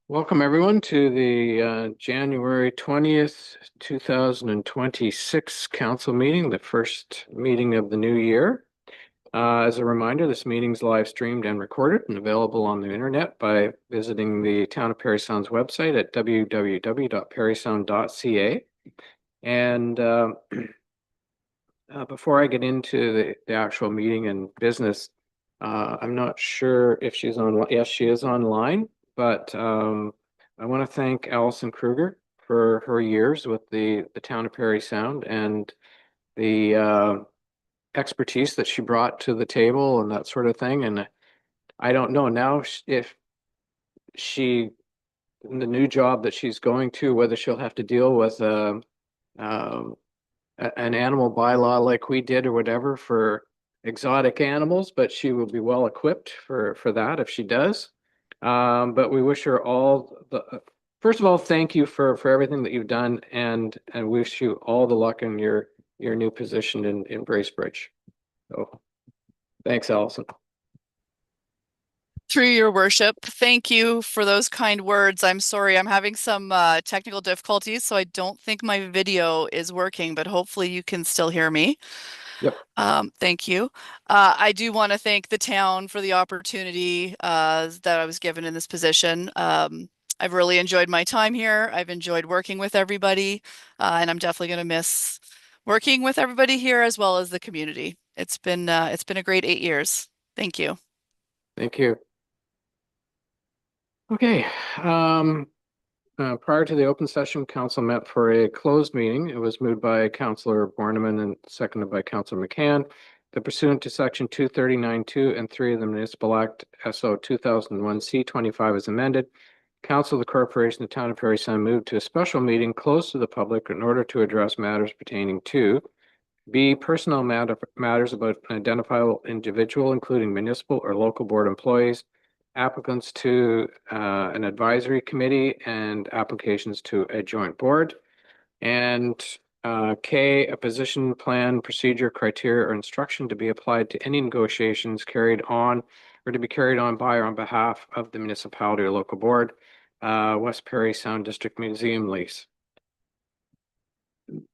Welcome everyone to the January 20th, 2026 council meeting, the first meeting of the new year. As a reminder, this meeting is live streamed and recorded and available on the internet by visiting the Town of Parry Sound's website at www.parrysound.ca. And before I get into the actual meeting and business, I'm not sure if she's on. Yes, she is online, but I want to thank Allison Kruger for her years with the town of Parry Sound and the expertise that she brought to the table and that sort of thing. And I don't know now if she, in the new job that she's going to, whether she'll have to deal with um, an animal bylaw like we did or whatever for exotic animals, but she will be well equipped for that if she does. But we wish her all the first of all, thank you for everything that you've done, and wish you all the luck in your new position in Bracebridge. So thanks, Allison. Through your worship, thank you for those kind words. I'm sorry, I'm having some technical difficulties, so I don't think my video is working, but hopefully you can still hear me. Yep. Thank you. I do want to thank the town for the opportunity that I was given in this position. I've really enjoyed my time here. I've enjoyed working with everybody, and I'm definitely going to miss working with everybody here as well as the community. It's been a great 8 years. Thank you. Thank you. Okay. Prior to the open session, council met for a closed meeting. It was moved by Councillor Borneman and seconded by Councillor McCann. That pursuant to section 239(2) and 3 of the Municipal Act SO 2001 C25 as amended, Council of the Corporation of the Town of Parry Sound moved to a special meeting closed to the public in order to address matters pertaining to B, personnel matters about an identifiable individual, including municipal or local board employees, applicants to an advisory committee, and applications to a joint board. And K, a position plan, procedure, criteria, or instruction to be applied to any negotiations carried on or to be carried on by or on behalf of the municipality or local board, West Parry Sound District Museum lease.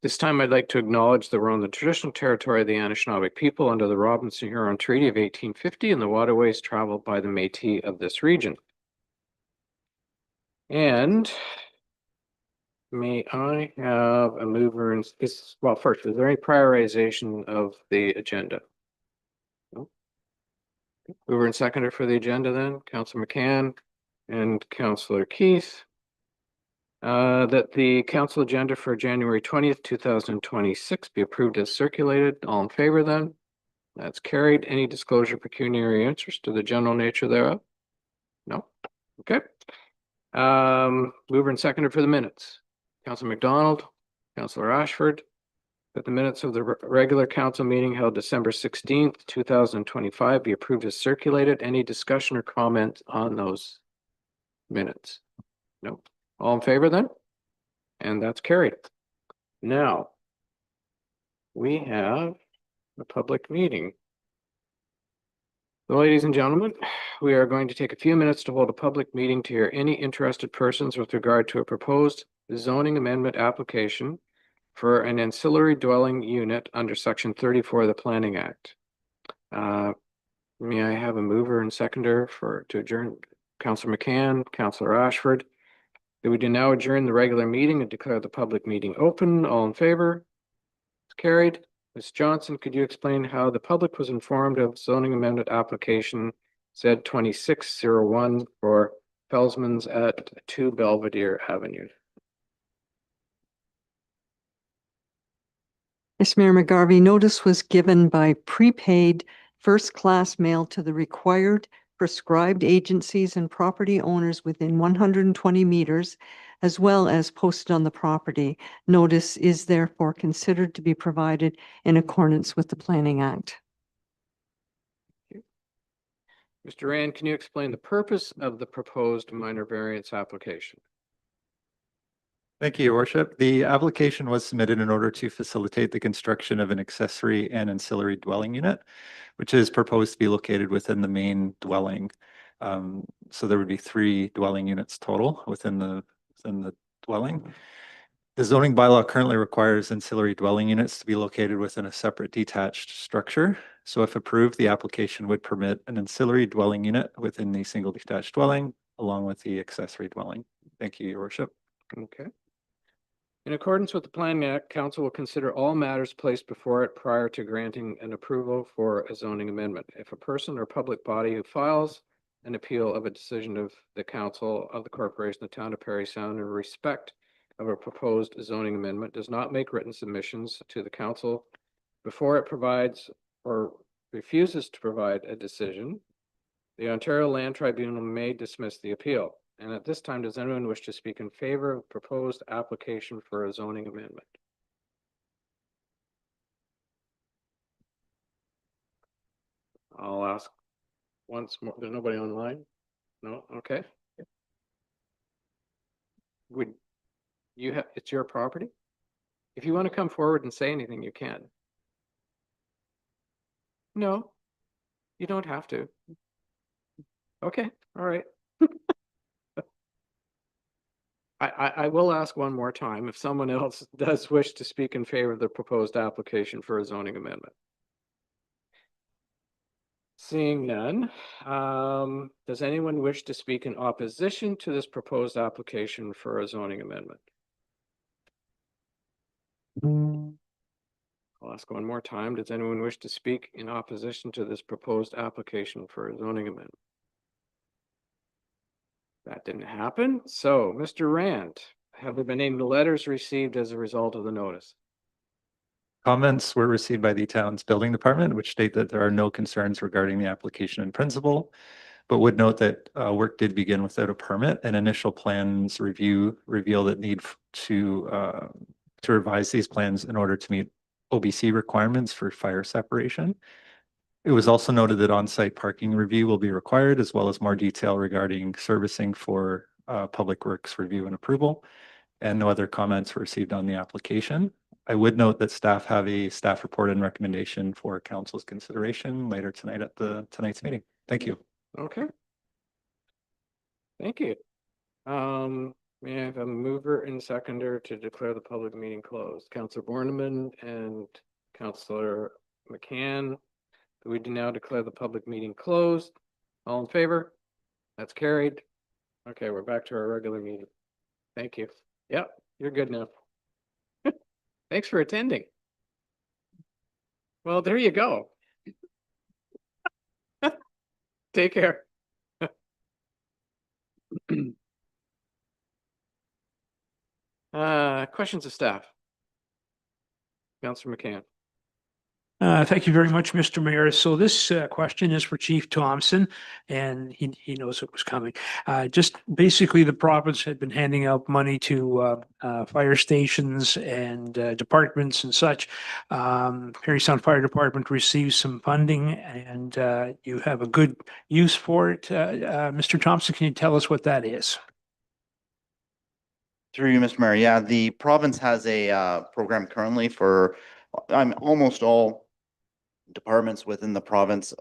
This time I'd like to acknowledge that we're on the traditional territory of the Anishinaabe people under the Robinson-Huron Treaty of 1850 and the waterways traveled by the Métis of this region. And may I have a mover and well, first, is there any prioritization of the agenda? No? Mover and seconder for the agenda then, Councillor McCann and Councillor Keith. That the council agenda for January 20th, 2026 be approved as circulated. All in favor then? That's carried. Any disclosure of pecuniary interest to the general nature thereof? No? Okay. Mover and seconder for the minutes. Councillor McDonald, Councillor Ashford, that the minutes of the regular council meeting held December 16th, 2025 be approved as circulated. Any discussion or comment on those minutes? No. All in favor then? And that's carried. Now, we have a public meeting. Ladies and gentlemen, we are going to take a few minutes to hold a public meeting to hear any interested persons with regard to a proposed zoning amendment application for an ancillary dwelling unit under Section 34 of the Planning Act. May I have a mover and seconder to adjourn? Councillor McCann, Councillor Ashford. We do now adjourn the regular meeting and declare the public meeting open. All in favor? It's carried. Ms. Johnson, could you explain how the public was informed of zoning amendment application Z2601 for Felsman's at 2 Belvedere Avenue? Yes, Mayor McGarvey, notice was given by prepaid first-class mail to the required prescribed agencies and property owners within 120 meters, as well as posted on the property. Notice is therefore considered to be provided in accordance with the Planning Act. Mr. Rand, can you explain the purpose of the proposed minor variance application? Thank you, Your Worship. The application was submitted in order to facilitate the construction of an accessory and ancillary dwelling unit, which is proposed to be located within the main dwelling. So there would be 3 dwelling units total within the dwelling. The zoning bylaw currently requires ancillary dwelling units to be located within a separate detached structure. So if approved, the application would permit an ancillary dwelling unit within the single detached dwelling along with the accessory dwelling. Thank you, Your Worship. Okay. In accordance with the Planning Act, council will consider all matters placed before it prior to granting an approval for a zoning amendment. If a person or public body who files an appeal of a decision of the council of the corporation, the town of Parry Sound, in respect of a proposed zoning amendment, does not make written submissions to the council before it provides or refuses to provide a decision, the Ontario Land Tribunal may dismiss the appeal. And at this time, does anyone wish to speak in favor of proposed application for a zoning amendment? I'll ask once more. There's nobody online? No? Okay. Would you have, it's your property? If you want to come forward and say anything, you can. No, you don't have to. Okay, all right. I will ask one more time if someone else does wish to speak in favor of the proposed application for a zoning amendment. Seeing none, does anyone wish to speak in opposition to this proposed application for a zoning amendment? I'll ask one more time. Does anyone wish to speak in opposition to this proposed application for a zoning amendment? That didn't happen. So, Mr. Rand, have there been any letters received as a result of the notice? Comments were received by the town's building department, which state that there are no concerns regarding the application in principle, but would note that work did begin without a permit, and initial plans review reveal that need to revise these plans in order to meet OBC requirements for fire separation. It was also noted that on-site parking review will be required, as well as more detail regarding servicing for public works review and approval. And no other comments were received on the application. I would note that staff have a staff report and recommendation for council's consideration later tonight at tonight's meeting. Thank you. Okay. Thank you. May I have a mover and seconder to declare the public meeting closed? Councillor Borneman and Councillor McCann. We do now declare the public meeting closed. All in favor? That's carried. Okay, we're back to our regular meeting. Thank you. Yep, you're good now. Thanks for attending. Well, there you go. Take care. Questions of staff? Councillor McCann. Thank you very much, Mr. Mayor. So this question is for Chief Thompson, and he knows it was coming. Just basically, the province had been handing out money to fire stations and departments and such. Parry Sound Fire Department receives some funding, and you have a good use for it. Mr. Thompson, can you tell us what that is? Through you, Mr. Mayor. Yeah, the province has a program currently for almost all departments within the province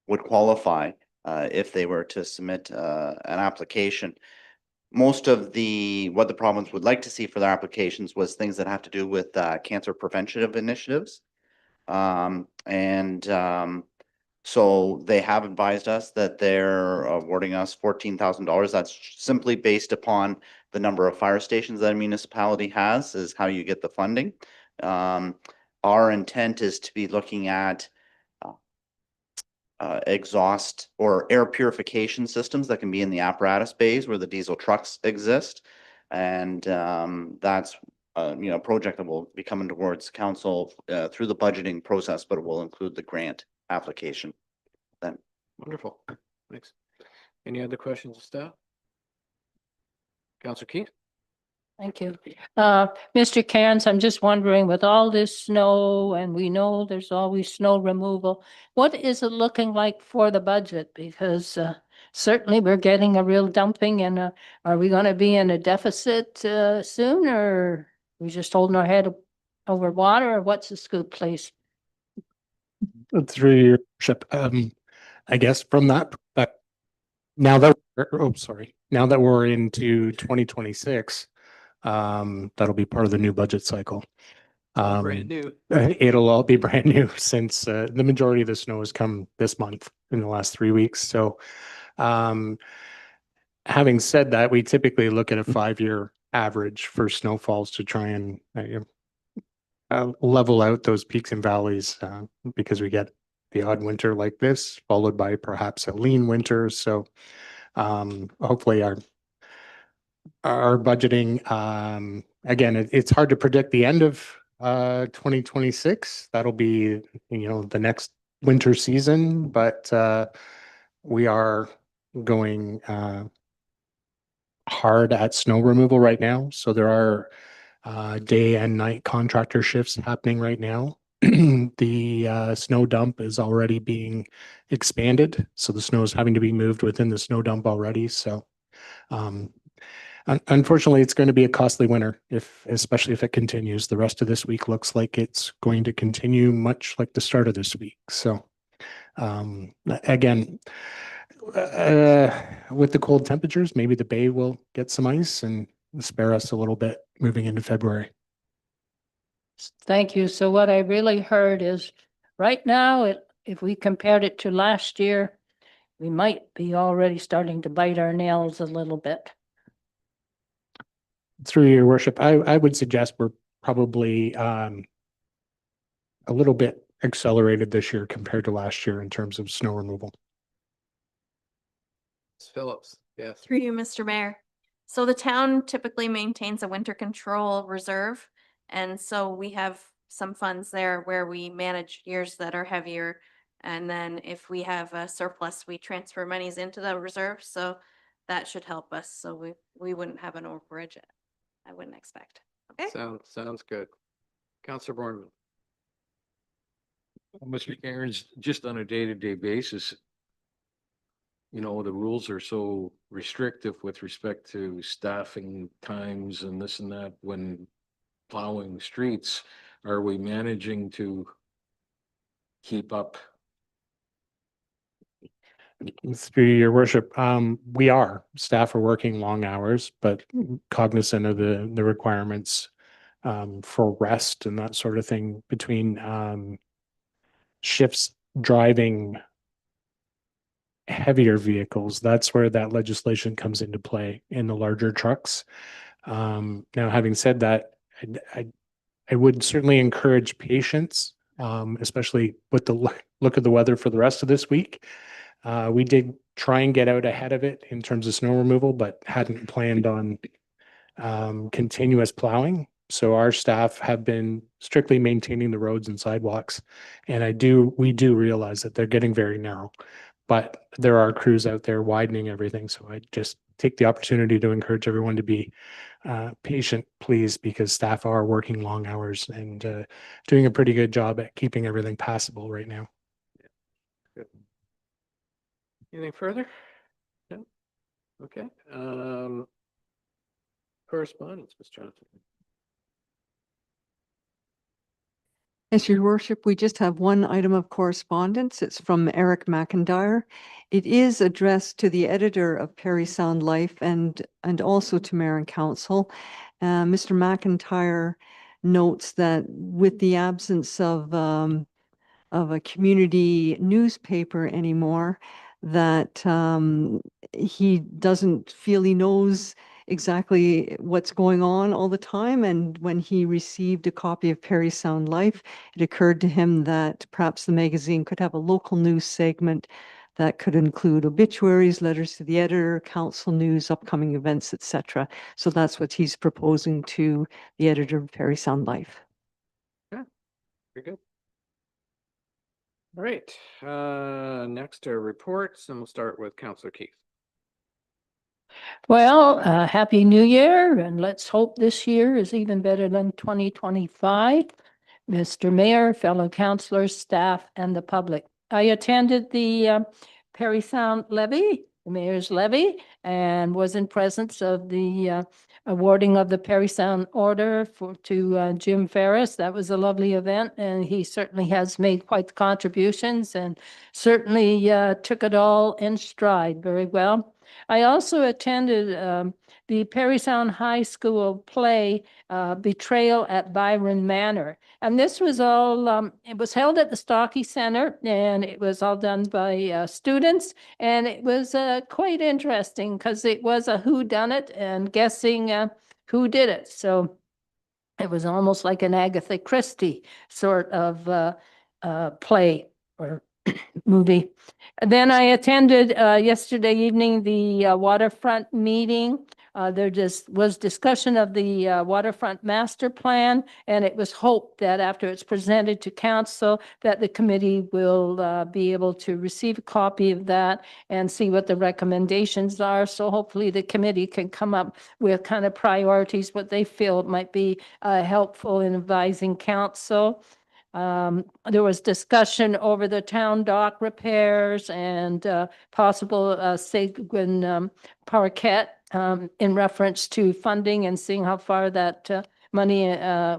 would qualify if they were to submit an application. Most of what the province would like to see for their applications was things that have to do with cancer preventative initiatives. So they have advised us that they're awarding us $14,000. That's simply based upon the number of fire stations that a municipality has, is how you get the funding. Our intent is to be looking at exhaust or air purification systems that can be in the apparatus bays where the diesel trucks exist. And that's a project that will be coming towards council through the budgeting process, but it will include the grant application then. Wonderful. Thanks. Any other questions of staff? Councillor Keith? Thank you. Mr. Cairns, I'm just wondering, with all this snow, and we know there's always snow removal, what is it looking like for the budget? Because certainly we're getting a real dumping, and are we going to be in a deficit soon, or are we just holding our head over water, or what's the scoop, please? Through your worship, I guess from that now that, oh, sorry, now that we're into 2026, that'll be part of the new budget cycle. Brand new. It'll all be brand new since the majority of the snow has come this month in the last 3 weeks. So, having said that, we typically look at a 5-year average for snowfalls to try and level out those peaks and valleys because we get the odd winter like this, followed by perhaps a lean winter. So, hopefully our budgeting, again, it's hard to predict the end of 2026. That'll be, the next winter season, but we are going hard at snow removal right now. So there are day and night contractor shifts happening right now. The snow dump is already being expanded. So the snow is having to be moved within the snow dump already. So unfortunately, it's going to be a costly winter, especially if it continues. The rest of this week looks like it's going to continue much like the start of this week. So again, with the cold temperatures, maybe the bay will get some ice and spare us a little bit moving into February. Thank you. So what I really heard is right now, if we compared it to last year, we might be already starting to bite our nails a little bit. Through your worship, I would suggest we're probably a little bit accelerated this year compared to last year in terms of snow removal. Phillips, yes. Through you, Mr. Mayor. So the town typically maintains a winter control reserve. And so we have some funds there where we manage years that are heavier. And then if we have a surplus, we transfer monies into the reserve. So that should help us. So we wouldn't have an overage, I wouldn't expect. Okay. Sounds good. Councillor Bornman. Well, Mr. Cairns, just on a day-to-day basis, the rules are so restrictive with respect to staffing times and this and that when plowing streets. Are we managing to keep up? Through your worship, staff are working long hours, but cognizant of the requirements for rest and that sort of thing between shifts driving heavier vehicles. That's where that legislation comes into play in the larger trucks. Now, having said that, I would certainly encourage patience, especially with the look of the weather for the rest of this week. We did try and get out ahead of it in terms of snow removal, but hadn't planned on continuous plowing. So our staff have been strictly maintaining the roads and sidewalks. And we do realize that they're getting very narrow, but there are crews out there widening everything. So I just take the opportunity to encourage everyone to be patient, please, because staff are working long hours and doing a pretty good job at keeping everything passable right now. Good. Anything further? No? Okay. Correspondence, Ms. Johnson. Yes, your worship, we just have one item of correspondence. It's from Eric McIntyre. It is addressed to the editor of Parry Sound Life and also to Mayor and Council. Mr. McIntyre notes that with the absence of a community newspaper anymore, that he doesn't feel he knows exactly what's going on all the time. And when he received a copy of Parry Sound Life, it occurred to him that perhaps the magazine could have a local news segment that could include obituaries, letters to the editor, council news, upcoming events, etc. So that's what he's proposing to the editor of Parry Sound Life. Yeah, very good. All right, next are reports, and we'll start with Councillor Keith. Well, Happy New Year, and let's hope this year is even better than 2025. Mr. Mayor, fellow councillors, staff, and the public. I attended the Parry Sound levy, the mayor's levy, and was in presence of the awarding of the Parry Sound Order to Jim Ferris. That was a lovely event, and he certainly has made quite the contributions and certainly took it all in stride very well. I also attended the Parry Sound High School play Betrayal at Byron Manor. And this was all, it was held at the Stocky Center, and it was all done by students. And it was quite interesting because it was a whodunit and guessing who did it. So it was almost like an Agatha Christie sort of play or movie. Then I attended yesterday evening the waterfront meeting. There just was discussion of the waterfront master plan, and it was hoped that after it's presented to council, that the committee will be able to receive a copy of that and see what the recommendations are. So hopefully the committee can come up with kind of priorities, what they feel might be helpful in advising council. There was discussion over the town dock repairs and possible Seguin parquet in reference to funding and seeing how far that money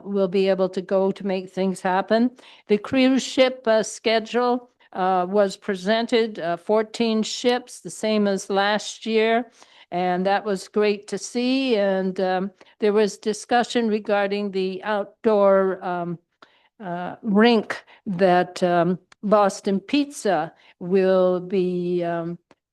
will be able to go to make things happen. The cruise ship schedule was presented, 14 ships, the same as last year. And that was great to see. And there was discussion regarding the outdoor rink that Boston Pizza will be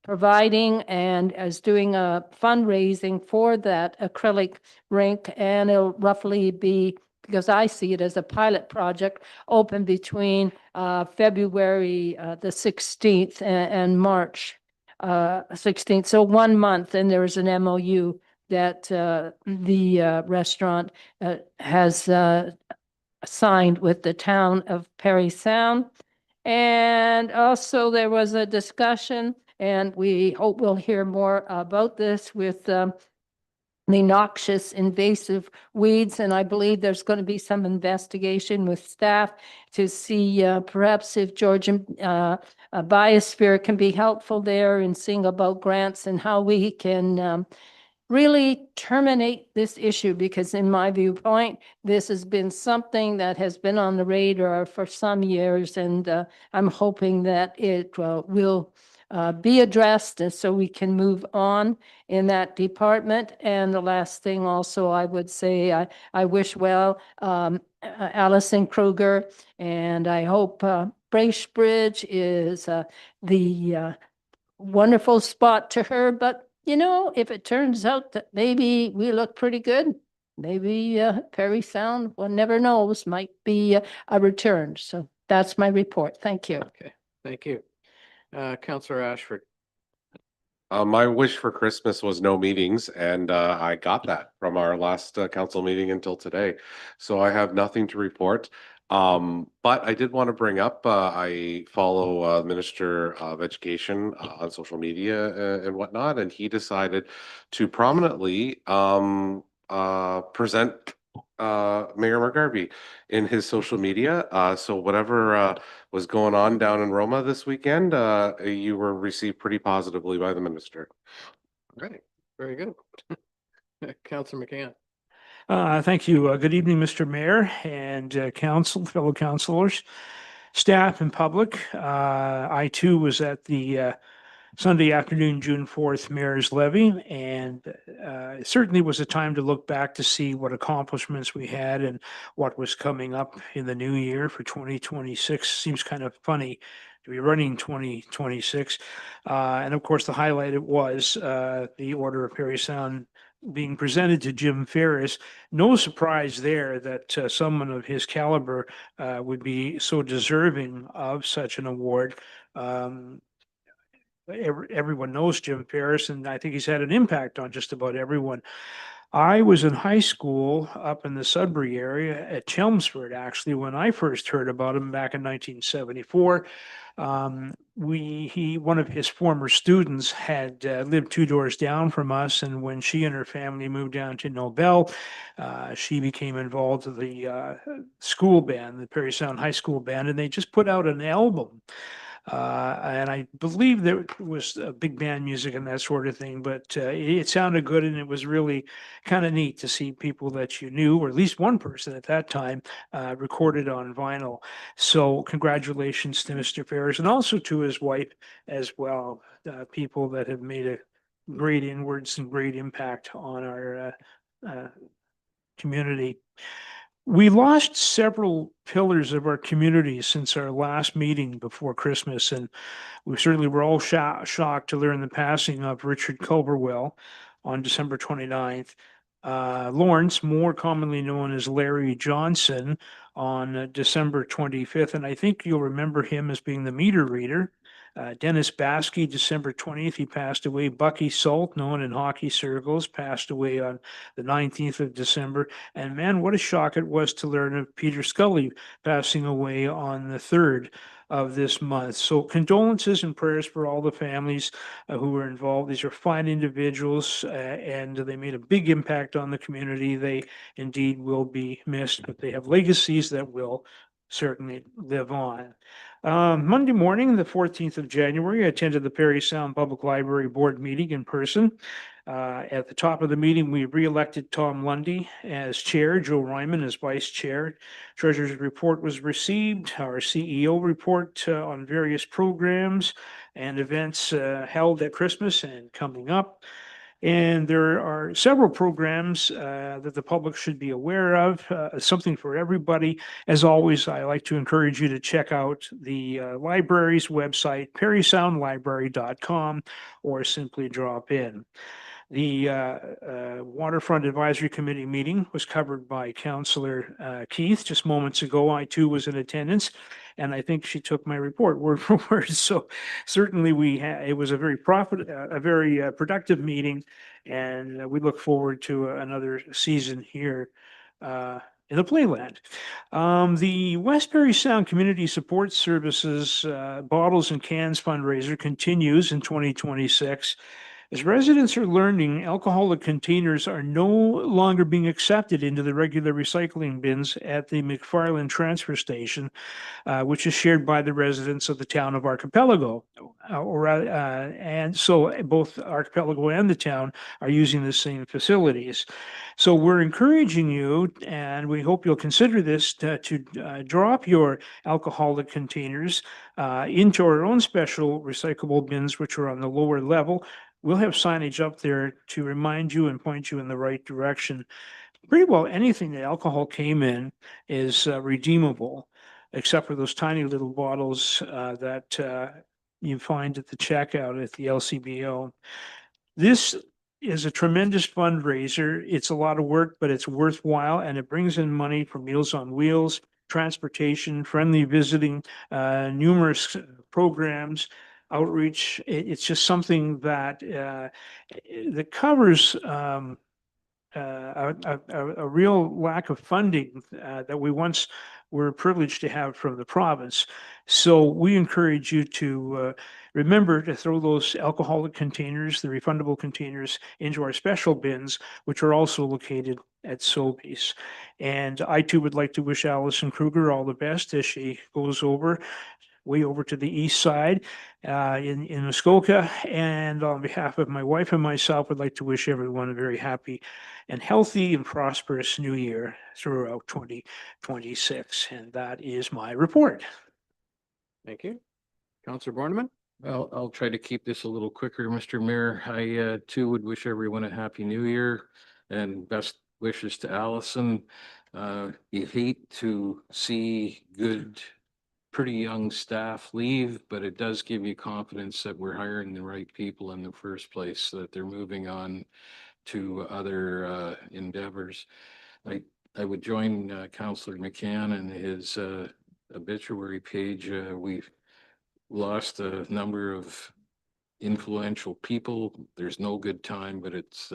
providing and is doing a fundraising for that acrylic rink. And it'll roughly be, because I see it as a pilot project, open between February the 16th and March 16th. So 1 month, and there is an MOU that the restaurant has signed with the town of Parry Sound. And also there was a discussion, and we hope we'll hear more about this with the noxious invasive weeds. And I believe there's going to be some investigation with staff to see perhaps if Georgian Biosphere can be helpful there in seeing about grants and how we can really terminate this issue, because in my viewpoint, this has been something that has been on the radar for some years, and I'm hoping that it will be addressed, and so we can move on in that department. And the last thing also, I would say, I wish well Allison Kruger, and I hope Bracebridge is the wonderful spot to her. But you know, if it turns out that maybe we look pretty good, maybe Parry Sound, one never knows, might be a return. So that's my report. Thank you. Okay, thank you. Councillor Ashford. My wish for Christmas was no meetings, and I got that from our last council meeting until today. So I have nothing to report. But I did want to bring up, I follow Minister of Education on social media and whatnot, and he decided to prominently present Mayor McGarvey in his social media. So whatever was going on down in Roma this weekend, you were received pretty positively by the minister. All right, very good. Councillor McCann. Thank you. Good evening, Mr. Mayor and council, fellow councilors, staff and public. I too was at the Sunday afternoon, June 4th, Mayor's Levy, and it certainly was a time to look back to see what accomplishments we had and what was coming up in the new year for 2026. Seems kind of funny to be running 2026. And of course, the highlight was the Order of Parry Sound being presented to Jim Ferris. No surprise there that someone of his caliber would be so deserving of such an award. Everyone knows Jim Ferris, and I think he's had an impact on just about everyone. I was in high school up in the Sudbury area at Chelmsford, actually, when I first heard about him back in 1974. One of his former students had lived 2 doors down from us, and when she and her family moved down to Nobel, she became involved with the school band, the Parry Sound High School band, and they just put out an album And I believe there was big band music and that sort of thing, but it sounded good and it was really kind of neat to see people that you knew, or at least one person at that time, recorded on vinyl. So congratulations to Mr. Ferris and also to his wife as well, people that have made a great inwards and great impact on our community. We lost several pillars of our community since our last meeting before Christmas, and we certainly were all shocked to learn the passing of Richard Culverwell on December 29th. Lawrence, more commonly known as Larry Johnson, on December 25th, and I think you'll remember him as being the meter reader. Dennis Baskey, December 20th, he passed away. Bucky Salt, known in hockey circles, passed away on the 19th of December. And man, what a shock it was to learn of Peter Scully passing away on the 3rd of this month. So condolences and prayers for all the families who were involved. These are fine individuals and they made a big impact on the community. They indeed will be missed, but they have legacies that will certainly live on. Monday morning, the 14th of January, I attended the Parry Sound Public Library Board meeting in person. At the top of the meeting, we re-elected Tom Lundy as chair, Joe Ryman as vice chair. Treasurer's report was received, our CEO report on various programs and events held at Christmas and coming up. And there are several programs that the public should be aware of, something for everybody. As always, I like to encourage you to check out the library's website, parrysoundlibrary.com, or simply drop in. The Waterfront Advisory Committee meeting was covered by Councillor Keith just moments ago. I too was in attendance, and I think she took my report word for word. So certainly it was a very productive meeting, and we look forward to another season here in the Playland. The Westbury Sound Community Support Services Bottles and Cans fundraiser continues in 2026. As residents are learning, alcoholic containers are no longer being accepted into the regular recycling bins at the McFarland transfer station, which is shared by the residents of the town of Archipelago. And so both Archipelago and the town are using the same facilities. So we're encouraging you, and we hope you'll consider this, to drop your alcoholic containers into our own special recyclable bins, which are on the lower level. We'll have signage up there to remind you and point you in the right direction. Pretty well anything that alcohol came in is redeemable, except for those tiny little bottles that you find at the checkout at the LCBO. This is a tremendous fundraiser. It's a lot of work, but it's worthwhile, and it brings in money for Meals on Wheels, transportation, friendly visiting, numerous programs, outreach. It's just something that covers a real lack of funding that we once were privileged to have from the province. So we encourage you to remember to throw those alcoholic containers, the refundable containers, into our special bins, which are also located at Sobeys. And I too would like to wish Allison Kruger all the best as she goes way over to the east side in Muskoka. And on behalf of my wife and myself, I'd like to wish everyone a very happy and healthy and prosperous new year throughout 2026. And that is my report. Thank you. Councillor Borneman? Well, I'll try to keep this a little quicker, Mr. Mayor. I too would wish everyone a happy new year and best wishes to Allison. You hate to see good, pretty young staff leave, but it does give you confidence that we're hiring the right people in the first place, that they're moving on to other endeavors. I would join Councillor McCann and his obituary page. We've lost a number of influential people. There's no good time, but it's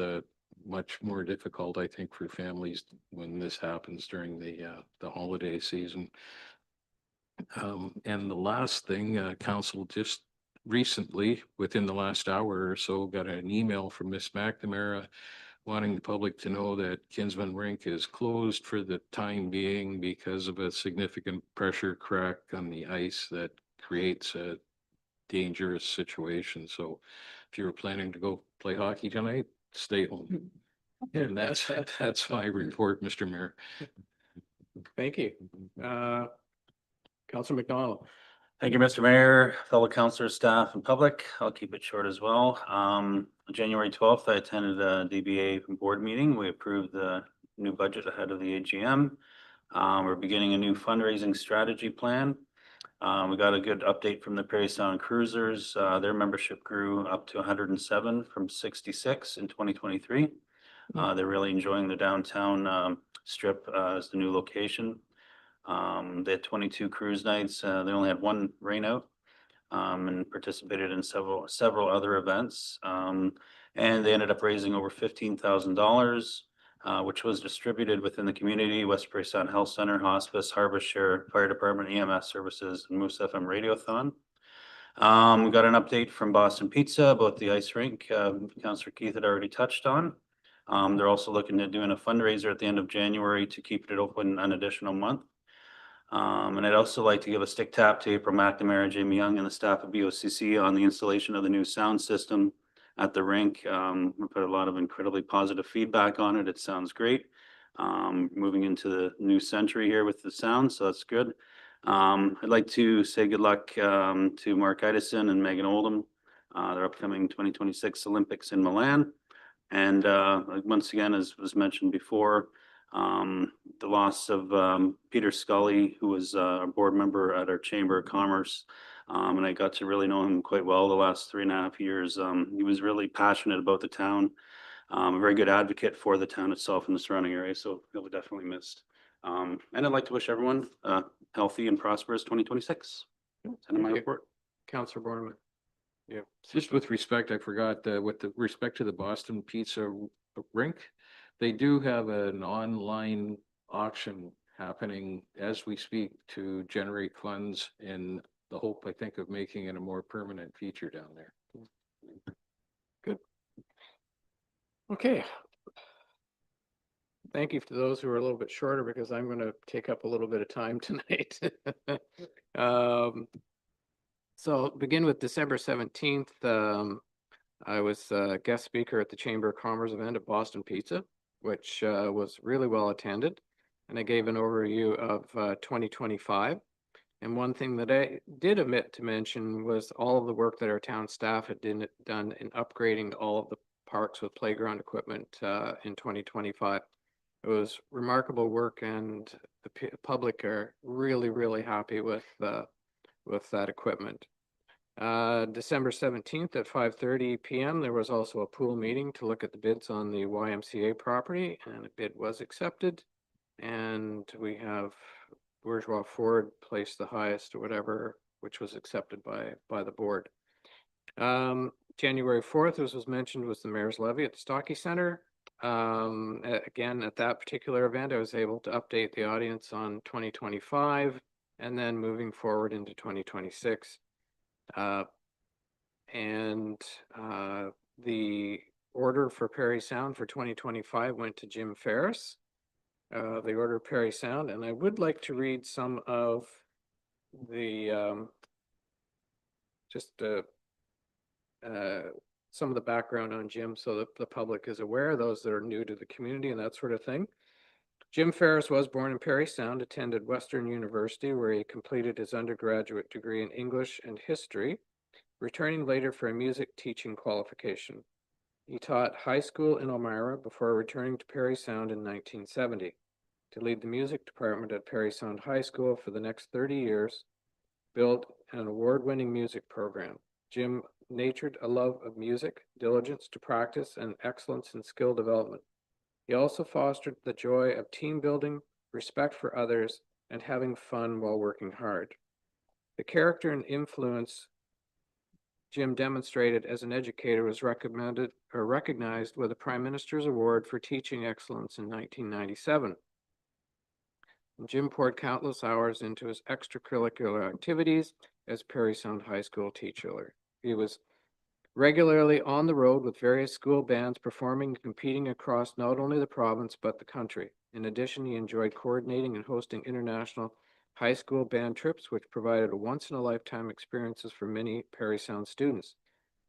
much more difficult, I think, for families when this happens during the holiday season. And the last thing, council just recently, within the last hour or so, got an email from Miss McNamara wanting the public to know that Kinsman Rink is closed for the time being because of a significant pressure crack on the ice that creates a dangerous situation. So if you were planning to go play hockey tonight, stay home. And that's my report, Mr. Mayor. Thank you. Councillor McDonald. Thank you, Mr. Mayor, fellow councillors, staff, and public. I'll keep it short as well. On January 12th, I attended a DBA board meeting. We approved the new budget ahead of the AGM. We're beginning a new fundraising strategy plan. We got a good update from the Parry Sound Cruisers. Their membership grew up to 107 from 66 in 2023. They're really enjoying the downtown strip as the new location. They had 22 cruise nights. They only had one rain out, and participated in several other events. And they ended up raising over $15,000, which was distributed within the community: West Parry Sound Health Center, Hospice, Harvest Share, Fire Department, EMS Services, and Moose FM Radiothon. We got an update from Boston Pizza about the ice rink. Councillor Keith had already touched on. They're also looking at doing a fundraiser at the end of January to keep it open an additional month. And I'd also like to give a stick tap to April McNamara, Jamie Young, and the staff of BOCC on the installation of the new sound system at the rink. We've had a lot of incredibly positive feedback on it. It sounds great. Moving into the new century here with the sound, so that's good. I'd like to say good luck to Mark Idison and Megan Oldham, their upcoming 2026 Olympics in Milan. And once again, as was mentioned before, the loss of Peter Scully, who was a board member at our Chamber of Commerce. And I got to really know him quite well the last 3.5 years. He was really passionate about the town, a very good advocate for the town itself and the surrounding area. So he'll be definitely missed. And I'd like to wish everyone a healthy and prosperous 2026. Send my report. Councillor Borneman. Yeah, just with respect, I forgot, with the respect to the Boston Pizza rink, they do have an online auction happening as we speak to generate funds in the hope, I think, of making it a more permanent feature down there. Good. Okay. Thank you to those who are a little bit shorter, because I'm going to take up a little bit of time tonight. So begin with December 17th. I was a guest speaker at the Chamber of Commerce event at Boston Pizza, which was really well attended. And I gave an overview of 2025. And one thing that I did omit to mention was all of the work that our town staff had done in upgrading all of the parks with playground equipment in 2025. It was remarkable work, and the public are really, really happy with that equipment. December 17th at 5:30 p.m. there was also a pool meeting to look at the bids on the YMCA property, and a bid was accepted. And we have Bourgeois Ford placed the highest or whatever, which was accepted by the board. January 4th, as was mentioned, was the Mayor's Levy at the Stocky Center. Again, at that particular event, I was able to update the audience on 2025 and then moving forward into 2026. The order for Parry Sound for 2025 went to Jim Ferris, the order of Parry Sound. And I would like to read some of the some of the background on Jim, so that the public is aware, those that are new to the community and that sort of thing. Jim Ferris was born in Parry Sound, attended Western University, where he completed his undergraduate degree in English and history, returning later for a music teaching qualification. He taught high school in Elmira before returning to Parry Sound in 1970 to lead the music department at Parry Sound High School for the next 30 years, built an award-winning music program. Jim nurtured a love of music, diligence to practice, and excellence in skill development. He also fostered the joy of team building, respect for others, and having fun while working hard. The character and influence Jim demonstrated as an educator was recognized with a Prime Minister's Award for Teaching Excellence in 1997. And Jim poured countless hours into his extracurricular activities as Parry Sound High School teacher. He was regularly on the road with various school bands, performing and competing across not only the province but the country. In addition, he enjoyed coordinating and hosting international high school band trips, which provided once-in-a-lifetime experiences for many Parry Sound students.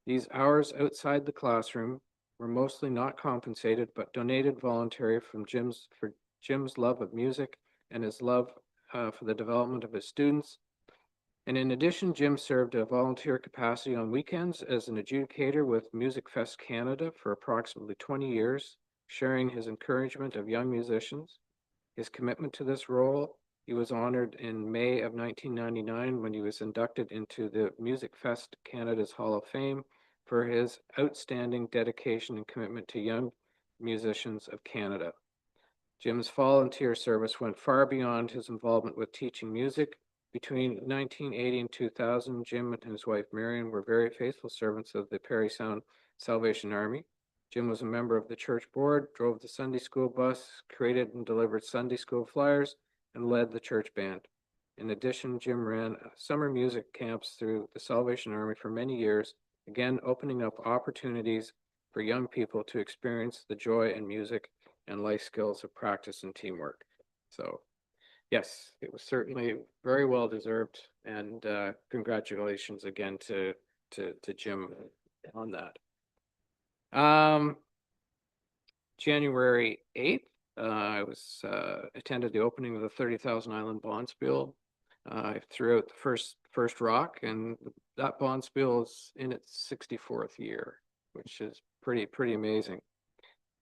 These hours outside the classroom were mostly not compensated, but donated voluntary from Jim's love of music and his love for the development of his students. And in addition, Jim served a volunteer capacity on weekends as an adjudicator with Music Fest Canada for approximately 20 years, sharing his encouragement of young musicians. His commitment to this role, he was honored in May of 1999 when he was inducted into the Music Fest Canada's Hall of Fame for his outstanding dedication and commitment to young musicians of Canada. Jim's volunteer service went far beyond his involvement with teaching music. Between 1980 and 2000, Jim and his wife Marion were very faithful servants of the Parry Sound Salvation Army. Jim was a member of the church board, drove the Sunday school bus, created and delivered Sunday school flyers, and led the church band. In addition, Jim ran summer music camps through the Salvation Army for many years, again opening up opportunities for young people to experience the joy in music and life skills of practice and teamwork. So yes, it was certainly very well deserved, and congratulations again to Jim on that. January 8th, I attended the opening of the 30,000 Island Bonspiel. I threw out the first rock, and that Bonspiel is in its 64th year, which is pretty amazing.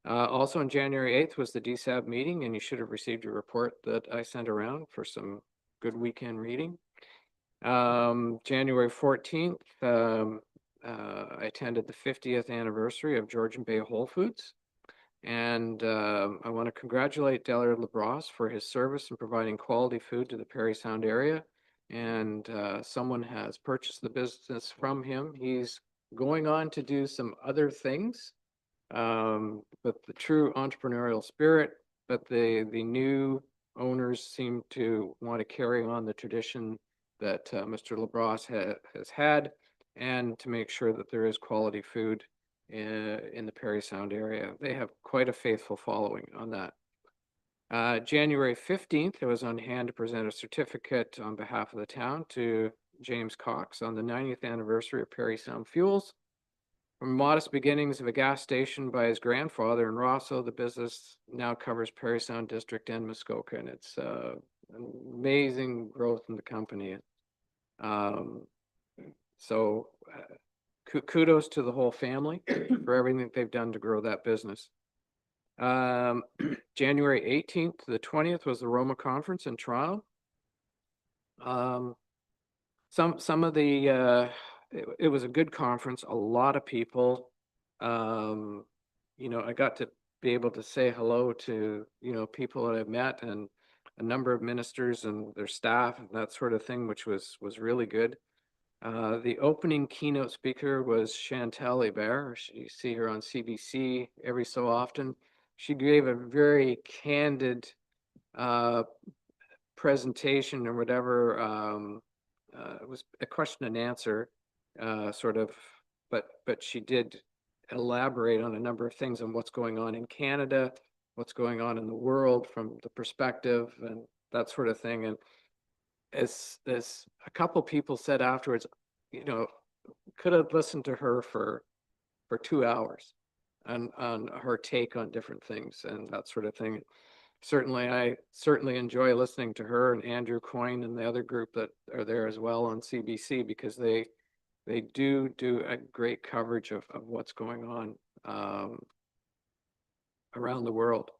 Also on January 8th was the DSAB meeting, and you should have received a report that I sent around for some good weekend reading. January 14th, I attended the 50th anniversary of Georgian Bay Whole Foods. And I want to congratulate Delor LaBrosse for his service in providing quality food to the Parry Sound area. And someone has purchased the business from him. He's going on to do some other things, but the true entrepreneurial spirit, but the new owners seem to want to carry on the tradition that Mr. LaBrosse has had, and to make sure that there is quality food in the Parry Sound area. They have quite a faithful following on that. January 15th, I was on hand to present a certificate on behalf of the town to James Cox on the 90th anniversary of Parry Sound Fuels. From modest beginnings of a gas station by his grandfather in Rosso, the business now covers Parry Sound District and Muskoka, and it's amazing growth in the company. So kudos to the whole family for everything that they've done to grow that business. January 18th to the 20th was the Roma Conference in Toronto. Some of the it was a good conference, a lot of people. You know, I got to be able to say hello to, you know, people that I've met, and a number of ministers and their staff and that sort of thing, which was really good. The opening keynote speaker was Chantal Hébert. You see her on CBC every so often. She gave a very candid presentation or whatever. It was a question and answer sort of, but she did elaborate on a number of things on what's going on in Canada, what's going on in the world from the perspective and that sort of thing. And as a couple people said afterwards, you know, could have listened to her for 2 hours on her take on different things and that sort of thing. I certainly enjoy listening to her and Andrew Coyne and the other group that are there as well on CBC, because they do a great coverage of what's going on around the world.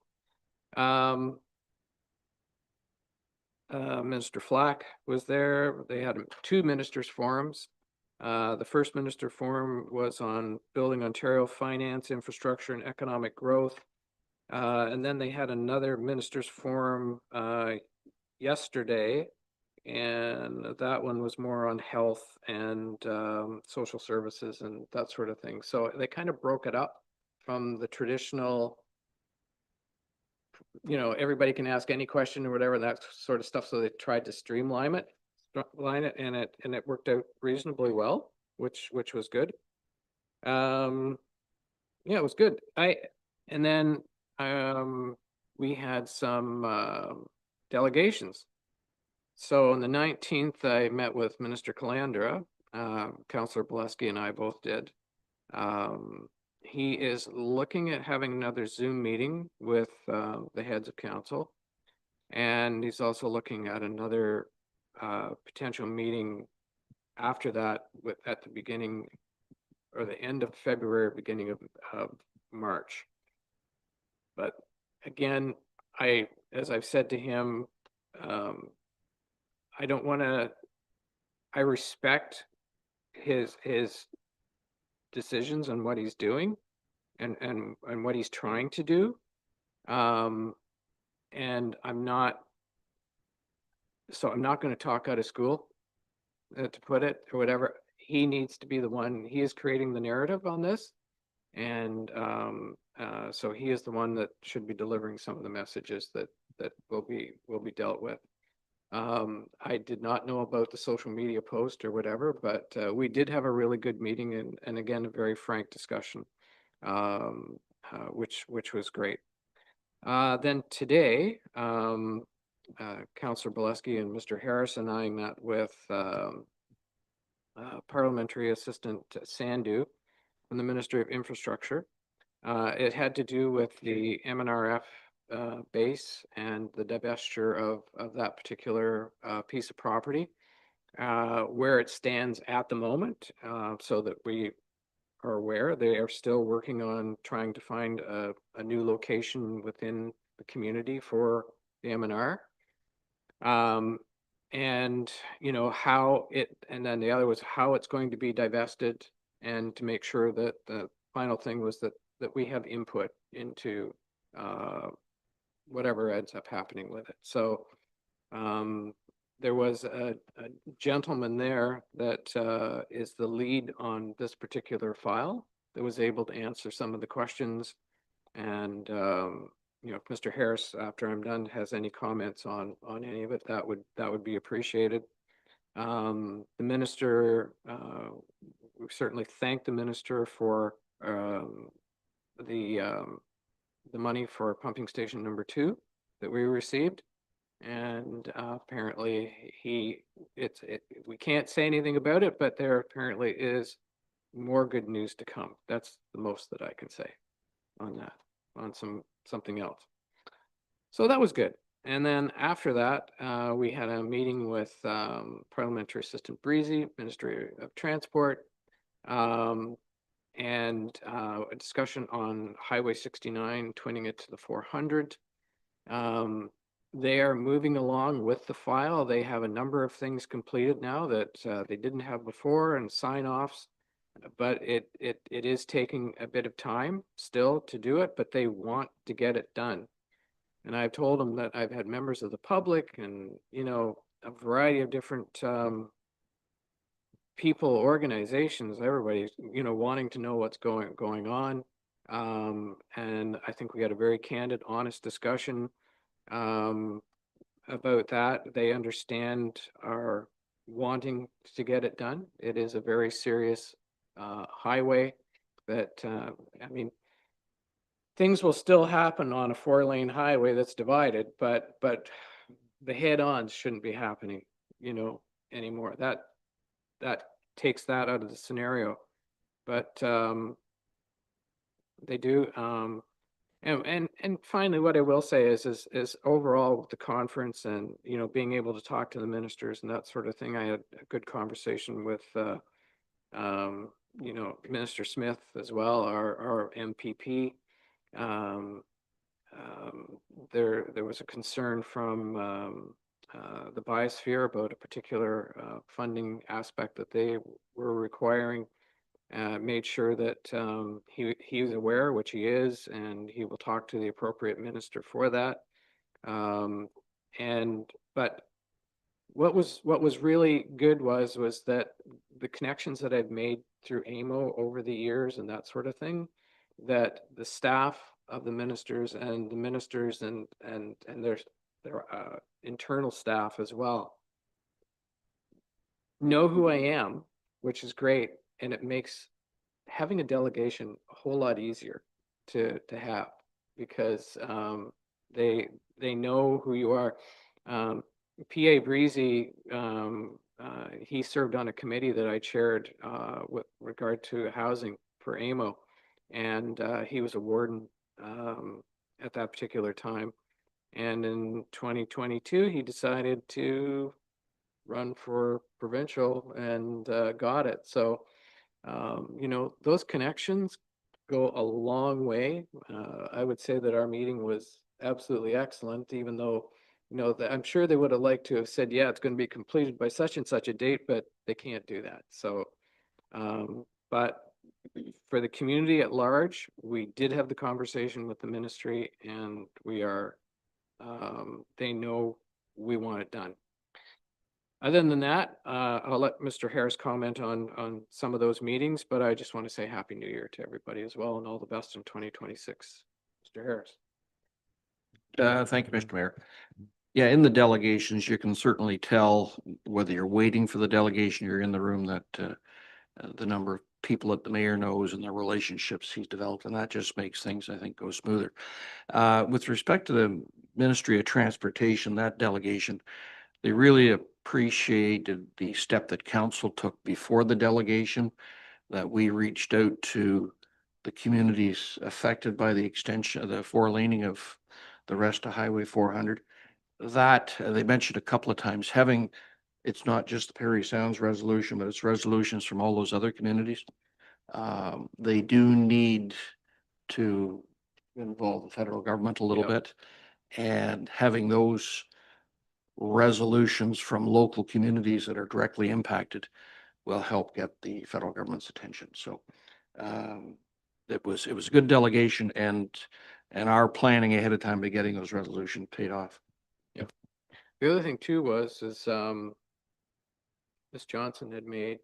Minister Flack was there. They had 2 ministers' forums. The first minister forum was on building Ontario finance, infrastructure, and economic growth. And then they had another ministers' forum yesterday, and that one was more on health and social services and that sort of thing. So they kind of broke it up from the traditional, you know, everybody can ask any question or whatever, that sort of stuff. So they tried to streamline it, and it worked out reasonably well, which was good. Yeah, it was good. And then we had some delegations So on the 19th, I met with Minister Calandra. Councillor Bolesky and I both did. He is looking at having another Zoom meeting with the heads of council. And he's also looking at another potential meeting after that at the beginning or the end of February, beginning of March. But again, as I've said to him, I don't want to, I respect his decisions on what he's doing and what he's trying to do. And I'm not going to talk out of school, to put it, or whatever. He needs to be the one, he is creating the narrative on this. And so he is the one that should be delivering some of the messages that will be dealt with. I did not know about the social media post or whatever, but we did have a really good meeting and again, a very frank discussion, which was great. Then today, Councillor Bolesky and Mr. Harris and I met with Parliamentary Assistant Sandu from the Ministry of Infrastructure. It had to do with the MNRF base and the divestiture of that particular piece of property, where it stands at the moment, so that we are aware. They are still working on trying to find a new location within the community for the MNR. And you know how it, and then the other was how it's going to be divested, and to make sure that the final thing was that we have input into whatever ends up happening with it. So there was a gentleman there that is the lead on this particular file that was able to answer some of the questions. And you know, if Mr. Harris, after I'm done, has any comments on any of it, that would be appreciated. The minister, we certainly thank the minister for the money for pumping station number 2 that we received. And apparently we can't say anything about it, but there apparently is more good news to come. That's the most that I can say on that, on something else. So that was good. And then after that, we had a meeting with Parliamentary Assistant Breezy, Ministry of Transport, and a discussion on Highway 69, twinning it to the 400. They are moving along with the file. They have a number of things completed now that they didn't have before, and sign-offs, but it is taking a bit of time still to do it, but they want to get it done. And I've told them that I've had members of the public and, you know, a variety of different people, organizations, everybody, you know, wanting to know what's going on. And I think we had a very candid, honest discussion about that. They understand our wanting to get it done. It is a very serious highway that, I mean, things will still happen on a 4-lane highway that's divided, but the head-ons shouldn't be happening, you know, anymore. That takes that out of the scenario. But they do. And finally, what I will say is overall with the conference and, you know, being able to talk to the ministers and that sort of thing, I had a good conversation with you know, Minister Smith as well, our MPP. There was a concern from the biosphere about a particular funding aspect that they were requiring. Made sure that he was aware, which he is, and he will talk to the appropriate minister for that. But what was really good was that the connections that I've made through AMO over the years and that sort of thing, that the staff of the ministers and the ministers and their internal staff as well know who I am, which is great, and it makes having a delegation a whole lot easier to have, because they know who you are. PA Breezy, he served on a committee that I chaired with regard to housing for AMO. And he was a warden at that particular time. And in 2022, he decided to run for provincial and got it. So, you know, those connections go a long way. I would say that our meeting was absolutely excellent, even though, you know, that I'm sure they would have liked to have said, yeah, it's going to be completed by such and such a date, but they can't do that. So, but for the community at large, we did have the conversation with the ministry, and we are, they know we want it done. Other than that, I'll let Mr. Harris comment on some of those meetings, but I just want to say Happy New Year to everybody as well, and all the best in 2026. Mr. Harris. Thank you, Mr. Mayor. Yeah, in the delegations, you can certainly tell whether you're waiting for the delegation, you're in the room, that the number of people that the mayor knows and the relationships he's developed, and that just makes things, I think, go smoother. With respect to the Ministry of Transportation, that delegation, they really appreciated the step that council took before the delegation, that we reached out to the communities affected by the extension of the four laning of the rest of Highway 400. That they mentioned a couple of times, having, it's not just the Parry Sounds resolution, but it's resolutions from all those other communities. They do need to involve the federal government a little bit, and having those resolutions from local communities that are directly impacted will help get the federal government's attention. So it was a good delegation, and our planning ahead of time to getting those resolutions paid off. Yep. The other thing too was Ms. Johnson had made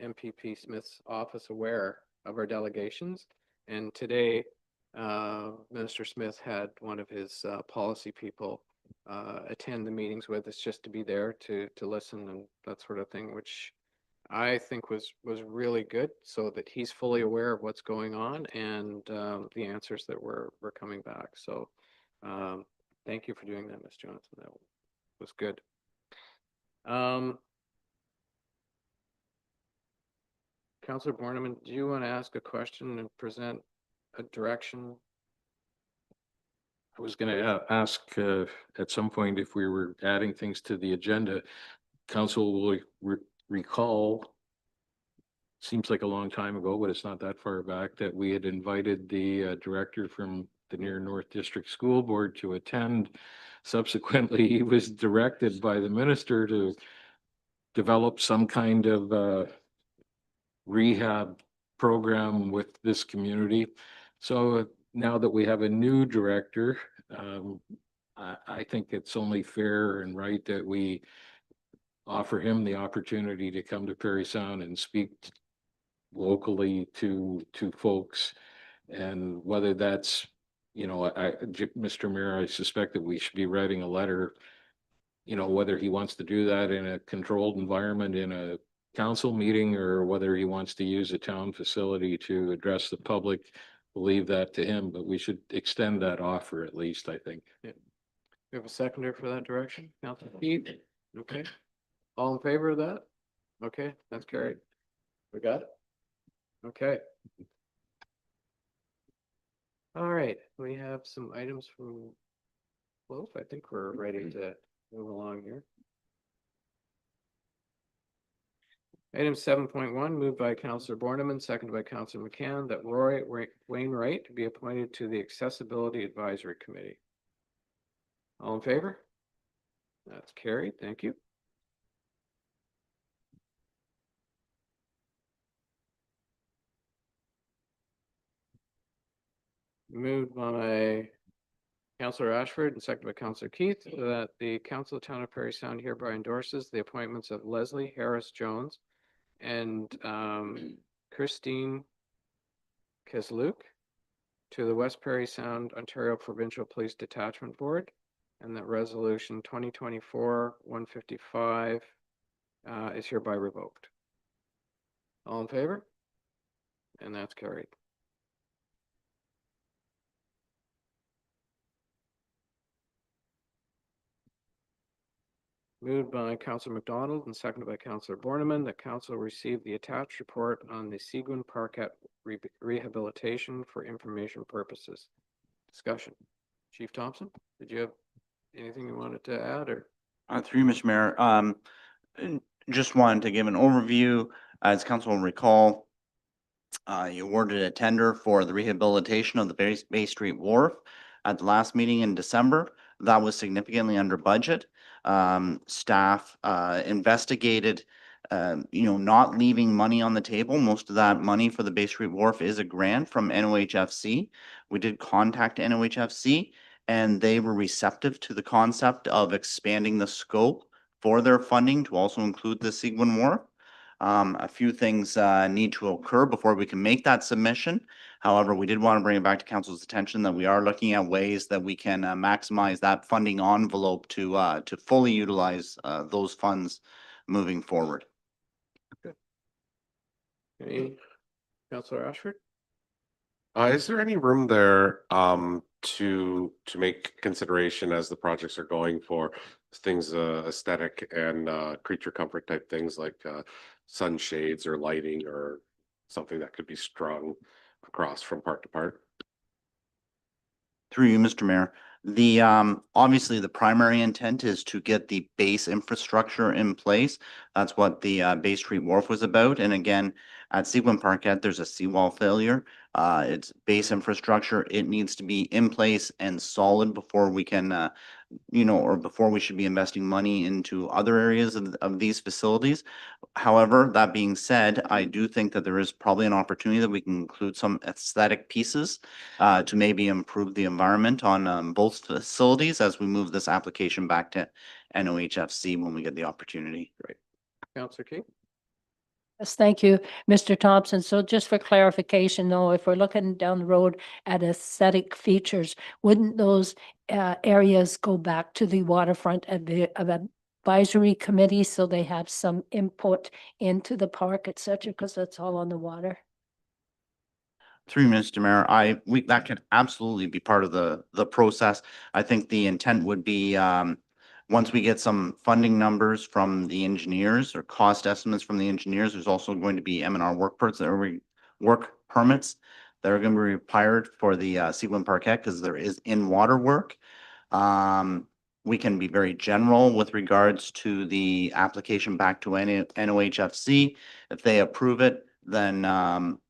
MPP Smith's office aware of our delegations, and today Minister Smith had one of his policy people attend the meetings with us, just to be there to listen and that sort of thing, which I think was really good, so that he's fully aware of what's going on and the answers that were coming back. So thank you for doing that, Ms. Johnson. That was good. Councillor Borneman, do you want to ask a question and present a direction? I was going to ask at some point if we were adding things to the agenda. Council will recall, seems like a long time ago, but it's not that far back, that we had invited the director from the Near North District School Board to attend. Subsequently, he was directed by the minister to develop some kind of rehab program with this community. So now that we have a new director, I think it's only fair and right that we offer him the opportunity to come to Parry Sound and speak locally to folks. And whether that's, you know, Mr. Mayor, I suspect that we should be writing a letter, you know, whether he wants to do that in a controlled environment in a council meeting, or whether he wants to use a town facility to address the public, we'll leave that to him, but we should extend that offer at least, I think. Yeah. We have a seconder for that direction, Councilor Keith. Okay. All in favor of that? Okay, that's carried. We got it? Okay. All right, we have some items from Wolf. I think we're ready to move along here. Item 7.1, moved by Councillor Borneman, seconded by Councillor McCann, that Roy Wainwright be appointed to the Accessibility Advisory Committee. All in favor? That's carried. Thank you. Moved by Councillor Ashford and seconded by Councillor Keith, that the Council of Town of Parry Sound hereby endorses the appointments of Leslie Harris Jones and Christine Kesluke to the West Parry Sound Ontario Provincial Police Detachment Board, and that resolution 2024-155 is hereby revoked. All in favor? And that's carried. Moved by Councillor McDonald and seconded by Councillor Borneman that council receive the attached report on the Seguin Parquet rehabilitation for information purposes. Discussion. Chief Thompson, did you have anything you wanted to add or? Through you, Mr. Mayor, just wanted to give an overview. As council will recall, you awarded a tender for the rehabilitation of the Bay Street Wharf at the last meeting in December. That was significantly under budget. Staff investigated, not leaving money on the table. Most of that money for the Bay Street Wharf is a grant from NOHFC. We did contact NOHFC and they were receptive to the concept of expanding the scope for their funding to also include the Seguin Wharf. A few things need to occur before we can make that submission. However, we did want to bring it back to council's attention that we are looking at ways that we can maximize that funding envelope to fully utilize those funds moving forward. Any, Councillor Ashford? Is there any room there to make consideration as the projects are going for things aesthetic and creature comfort type things like sunshades or lighting or something that could be strung across from part to part? Through you, Mr. Mayor, the obviously the primary intent is to get the base infrastructure in place. That's what the Bay Street Wharf was about. And again, at Seguin Parquet, there's a seawall failure. It's base infrastructure. It needs to be in place and solid before we can, or before we should be investing money into other areas of these facilities. However, that being said, I do think that there is probably an opportunity that we can include some aesthetic pieces to maybe improve the environment on both facilities as we move this application back to NOHFC when we get the opportunity. Great. Councillor King? Yes, thank you, Mr. Thompson. So just for clarification, though, if we're looking down the road at aesthetic features, wouldn't those areas go back to the waterfront advisory committee so they have some input into the park, et cetera, because that's all on the water? Through Mr. Mayor, that can absolutely be part of the process. I think the intent would be once we get some funding numbers from the engineers or cost estimates from the engineers, there's also going to be M&R work permits that are going to be required for the Seguin Parquet because there is in-water work. We can be very general with regards to the application back to NOHFC. If they approve it, then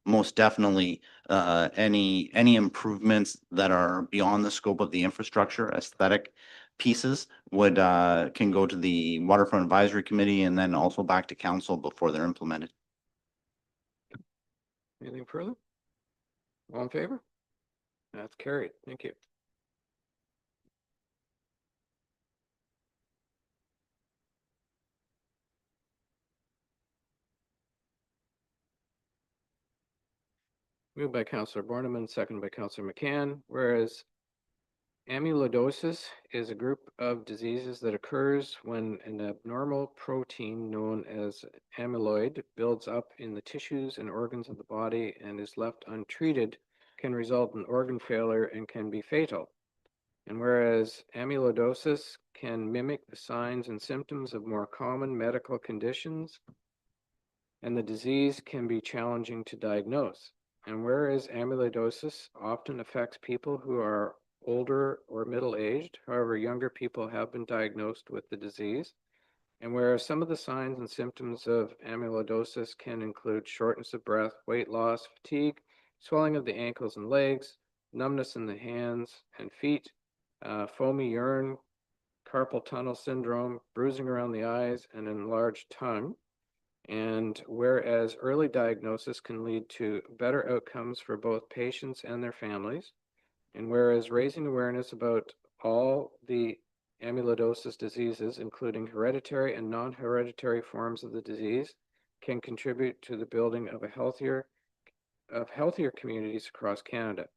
most definitely any improvements that are beyond the scope of the infrastructure aesthetic pieces would can go to the Waterfront Advisory Committee and then also back to council before they're implemented. Anything further? All in favor? That's carried. Thank you. Moved by Councillor Borneman, seconded by Councillor McCann, whereas amyloidosis is a group of diseases that occurs when an abnormal protein known as amyloid builds up in the tissues and organs of the body and is left untreated, can result in organ failure and can be fatal. And whereas amyloidosis can mimic the signs and symptoms of more common medical conditions, and the disease can be challenging to diagnose. And whereas amyloidosis often affects people who are older or middle-aged, however, younger people have been diagnosed with the disease. And whereas some of the signs and symptoms of amyloidosis can include shortness of breath, weight loss, fatigue, swelling of the ankles and legs, numbness in the hands and feet, foamy urine, carpal tunnel syndrome, bruising around the eyes, and enlarged tongue. And whereas early diagnosis can lead to better outcomes for both patients and their families, and whereas raising awareness about all the amyloidosis diseases, including hereditary and non-hereditary forms of the disease, can contribute to the building of healthier communities across Canada.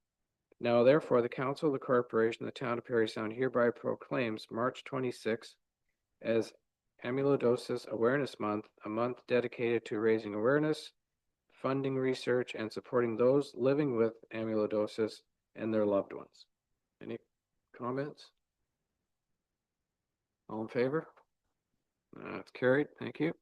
Now, therefore, the Council of the Corporation of the Town of Parry Sound hereby proclaims March 26th as Amyloidosis Awareness Month, a month dedicated to raising awareness, funding research, and supporting those living with amyloidosis and their loved ones. Any comments? All in favor? That's carried. Thank you.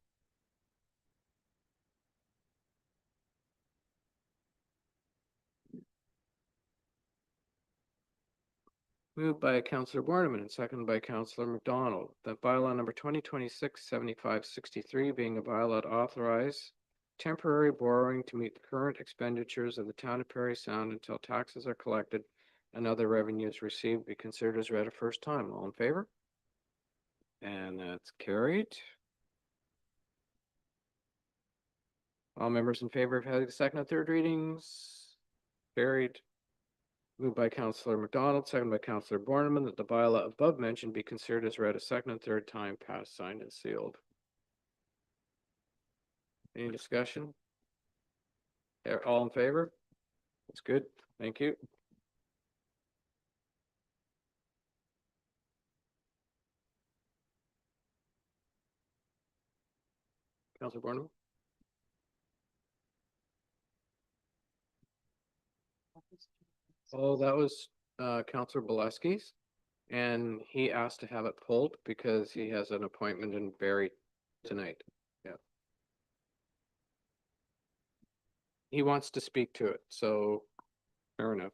Moved by Councillor Borneman and seconded by Councillor McDonald, that bylaw number 2026-7563 being a bylaw to authorize temporary borrowing to meet the current expenditures of the town of Parry Sound until taxes are collected and other revenues received be considered as read a first time. All in favor? And that's carried. All members in favor of having the second and third readings? Carried. Moved by Councillor McDonald, seconded by Councillor Borneman, that the bylaw above mentioned be considered as read a second and third time, passed, signed, and sealed. Any discussion? All in favor? That's good. Thank you. Councillor Borneman? Oh, that was Councillor Bolesky's, and he asked to have it pulled because he has an appointment in Barrie tonight. Yeah. He wants to speak to it, so fair enough.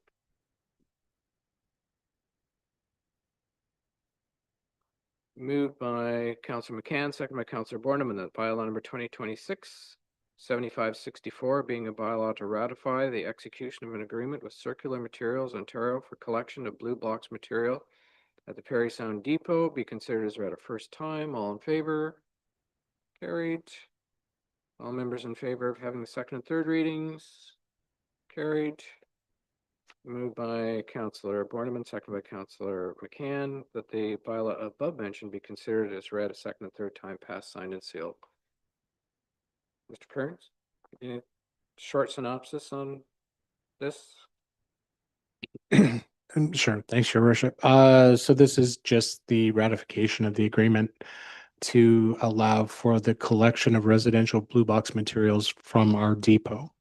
Moved by Councillor McCann, second by Councillor Borneman, that bylaw number 2026-7564 being a bylaw to ratify the execution of an agreement with Circular Materials Ontario for collection of blue box material at the Parry Sound Depot be considered as read a first time. All in favor? Carried. All members in favor of having the second and third readings? Carried. Moved by Councillor Borneman, second by Councillor McCann, that the bylaw above mentioned be considered as read a second and third time, passed, signed, and sealed. Mr. Kearns, any short synopsis on this? Sure. Thanks, Your Worship. So this is just the ratification of the agreement to allow for the collection of residential blue box materials from our depot.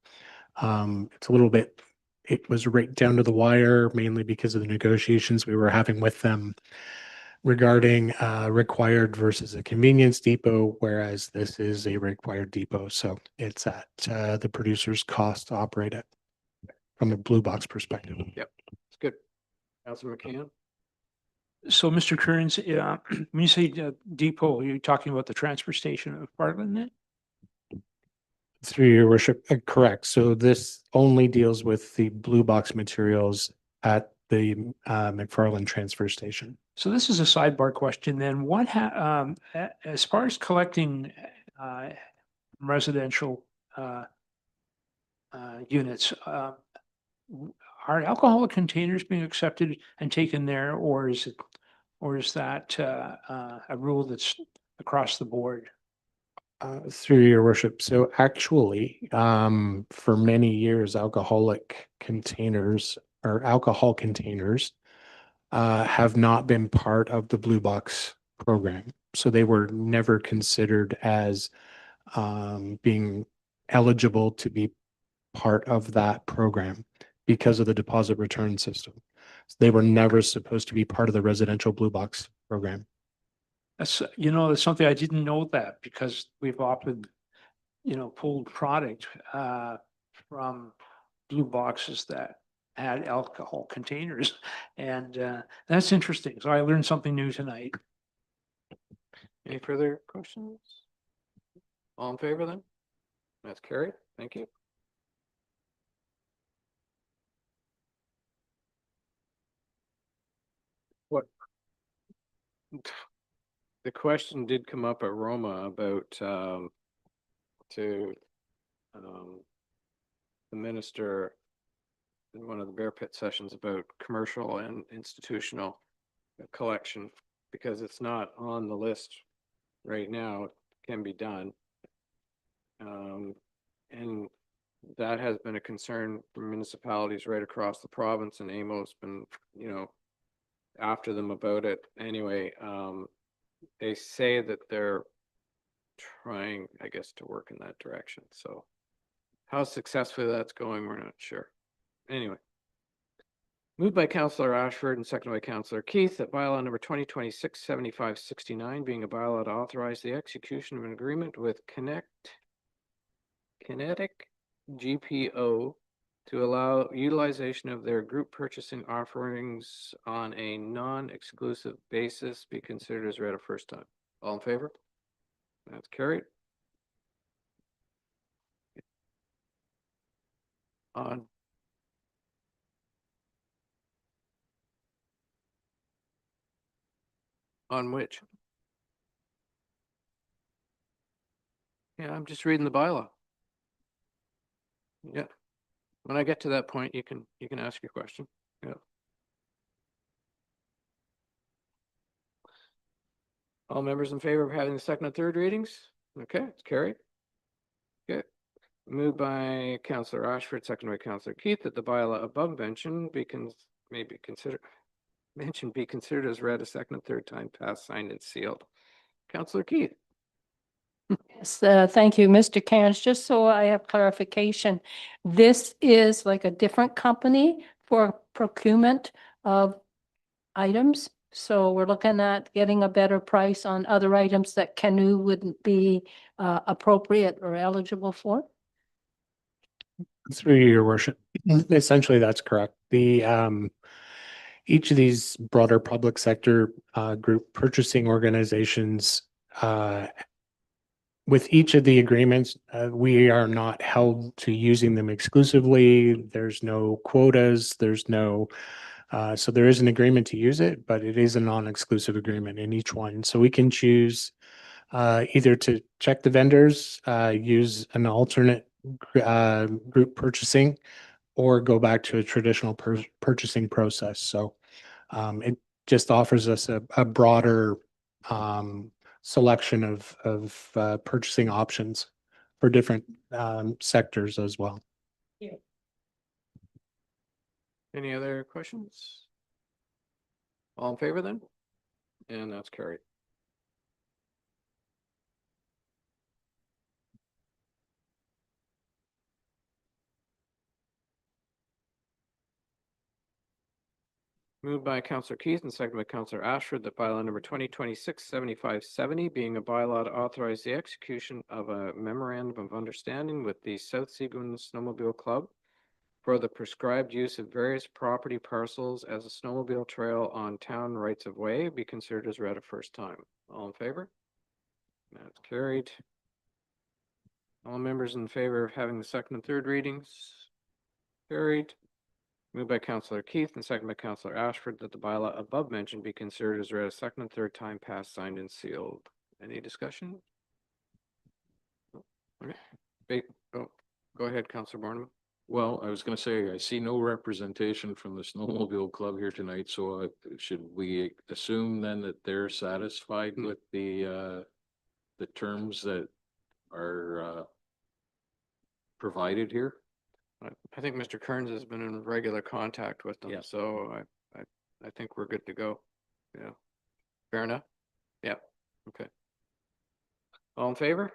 It's a little bit, it was right down to the wire, mainly because of the negotiations we were having with them regarding required versus a convenience depot, whereas this is a required depot. So it's at the producer's cost to operate it from a blue box perspective. Yep, it's good. Councillor McCann? So, Mr. Kearns, when you say depot, you're talking about the transfer station of Bartlett then? Through Your Worship, correct. So this only deals with the blue box materials at the McFarland transfer station. So this is a sidebar question then. As far as collecting residential units, are alcoholic containers being accepted and taken there, or is that a rule that's across the board? Through Your Worship. So actually, for many years, alcoholic containers or alcohol containers have not been part of the blue box program. So they were never considered as being eligible to be part of that program because of the deposit return system. So they were never supposed to be part of the residential blue box program. That's, that's something I didn't know that because we've often, pulled product from blue boxes that had alcohol containers. And that's interesting. So I learned something new tonight. Any further questions? All in favor then? That's carried. Thank you. What? The question did come up at Roma about to the minister in one of the Bear Pit sessions about commercial and institutional collection, because it's not on the list right now. It can be done. And that has been a concern for municipalities right across the province, and AMO's been, after them about it. Anyway, they say that they're trying, I guess, to work in that direction. So how successfully that's going, we're not sure. Anyway, Moved by Councillor Ashford and seconded by Councillor Keith that bylaw number 2026-7569 being a bylaw to authorize the execution of an agreement with Kinetic GPO to allow utilization of their group purchasing offerings on a non-exclusive basis be considered as read a first time. All in favor? That's carried. On which? Yeah, I'm just reading the bylaw. Yeah. When I get to that point, you can ask your question. Yeah. All members in favor of having the second and third readings? Okay, it's carried. Okay. Moved by Councillor Ashford, seconded by Councillor Keith, that the bylaw above mentioned be considered as read a second and third time, passed, signed, and sealed. Councillor Keith. Yes, thank you, Mr. Cairns. Just so I have clarification, this is like a different company for procurement of items. So we're looking at getting a better price on other items that Canoe wouldn't be appropriate or eligible for. Through your worship, essentially that's correct. Each of these broader public sector group purchasing organizations, with each of the agreements, we are not held to using them exclusively. There's no quotas, there's no, so there is an agreement to use it, but it is a non-exclusive agreement in each one. So we can choose either to check the vendors, use an alternate group purchasing, or go back to a traditional purchasing process. So it just offers us a broader selection of purchasing options for different sectors as well. Any other questions? All in favor then? And that's carried. Moved by Councillor Keith and seconded by Councillor Ashford that bylaw number 2026-7570 being a bylaw to authorize the execution of a memorandum of understanding with the South Seguin Snowmobile Club for the prescribed use of various property parcels as a snowmobile trail on town rights of way be considered as read a first time. All in favor? That's carried. All members in favor of having the second and third readings? Carried. Moved by Councillor Keith and seconded by Councillor Ashford that the bylaw above mentioned be considered as read a second and third time, passed, signed, and sealed. Any discussion? Okay. Go ahead, Councillor Barnum. Well, I was gonna say, I see no representation from the snowmobile club here tonight, so should we assume then that they're satisfied with the terms that are provided here? I think Mr. Kearns has been in regular contact with them, Yeah. so I think we're good to go. Yeah. Fair enough? Yeah. Okay. All in favor?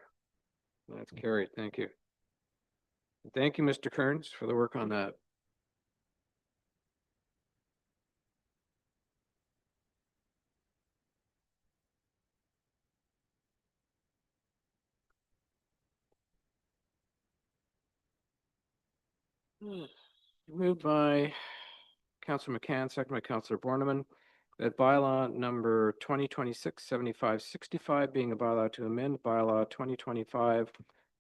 That's carried. Thank you. Thank you, Mr. Kearns, for the work on that. Moved by Councillor McCann, second by Councillor Borneman, that bylaw number 2026-7565 being a bylaw to amend bylaw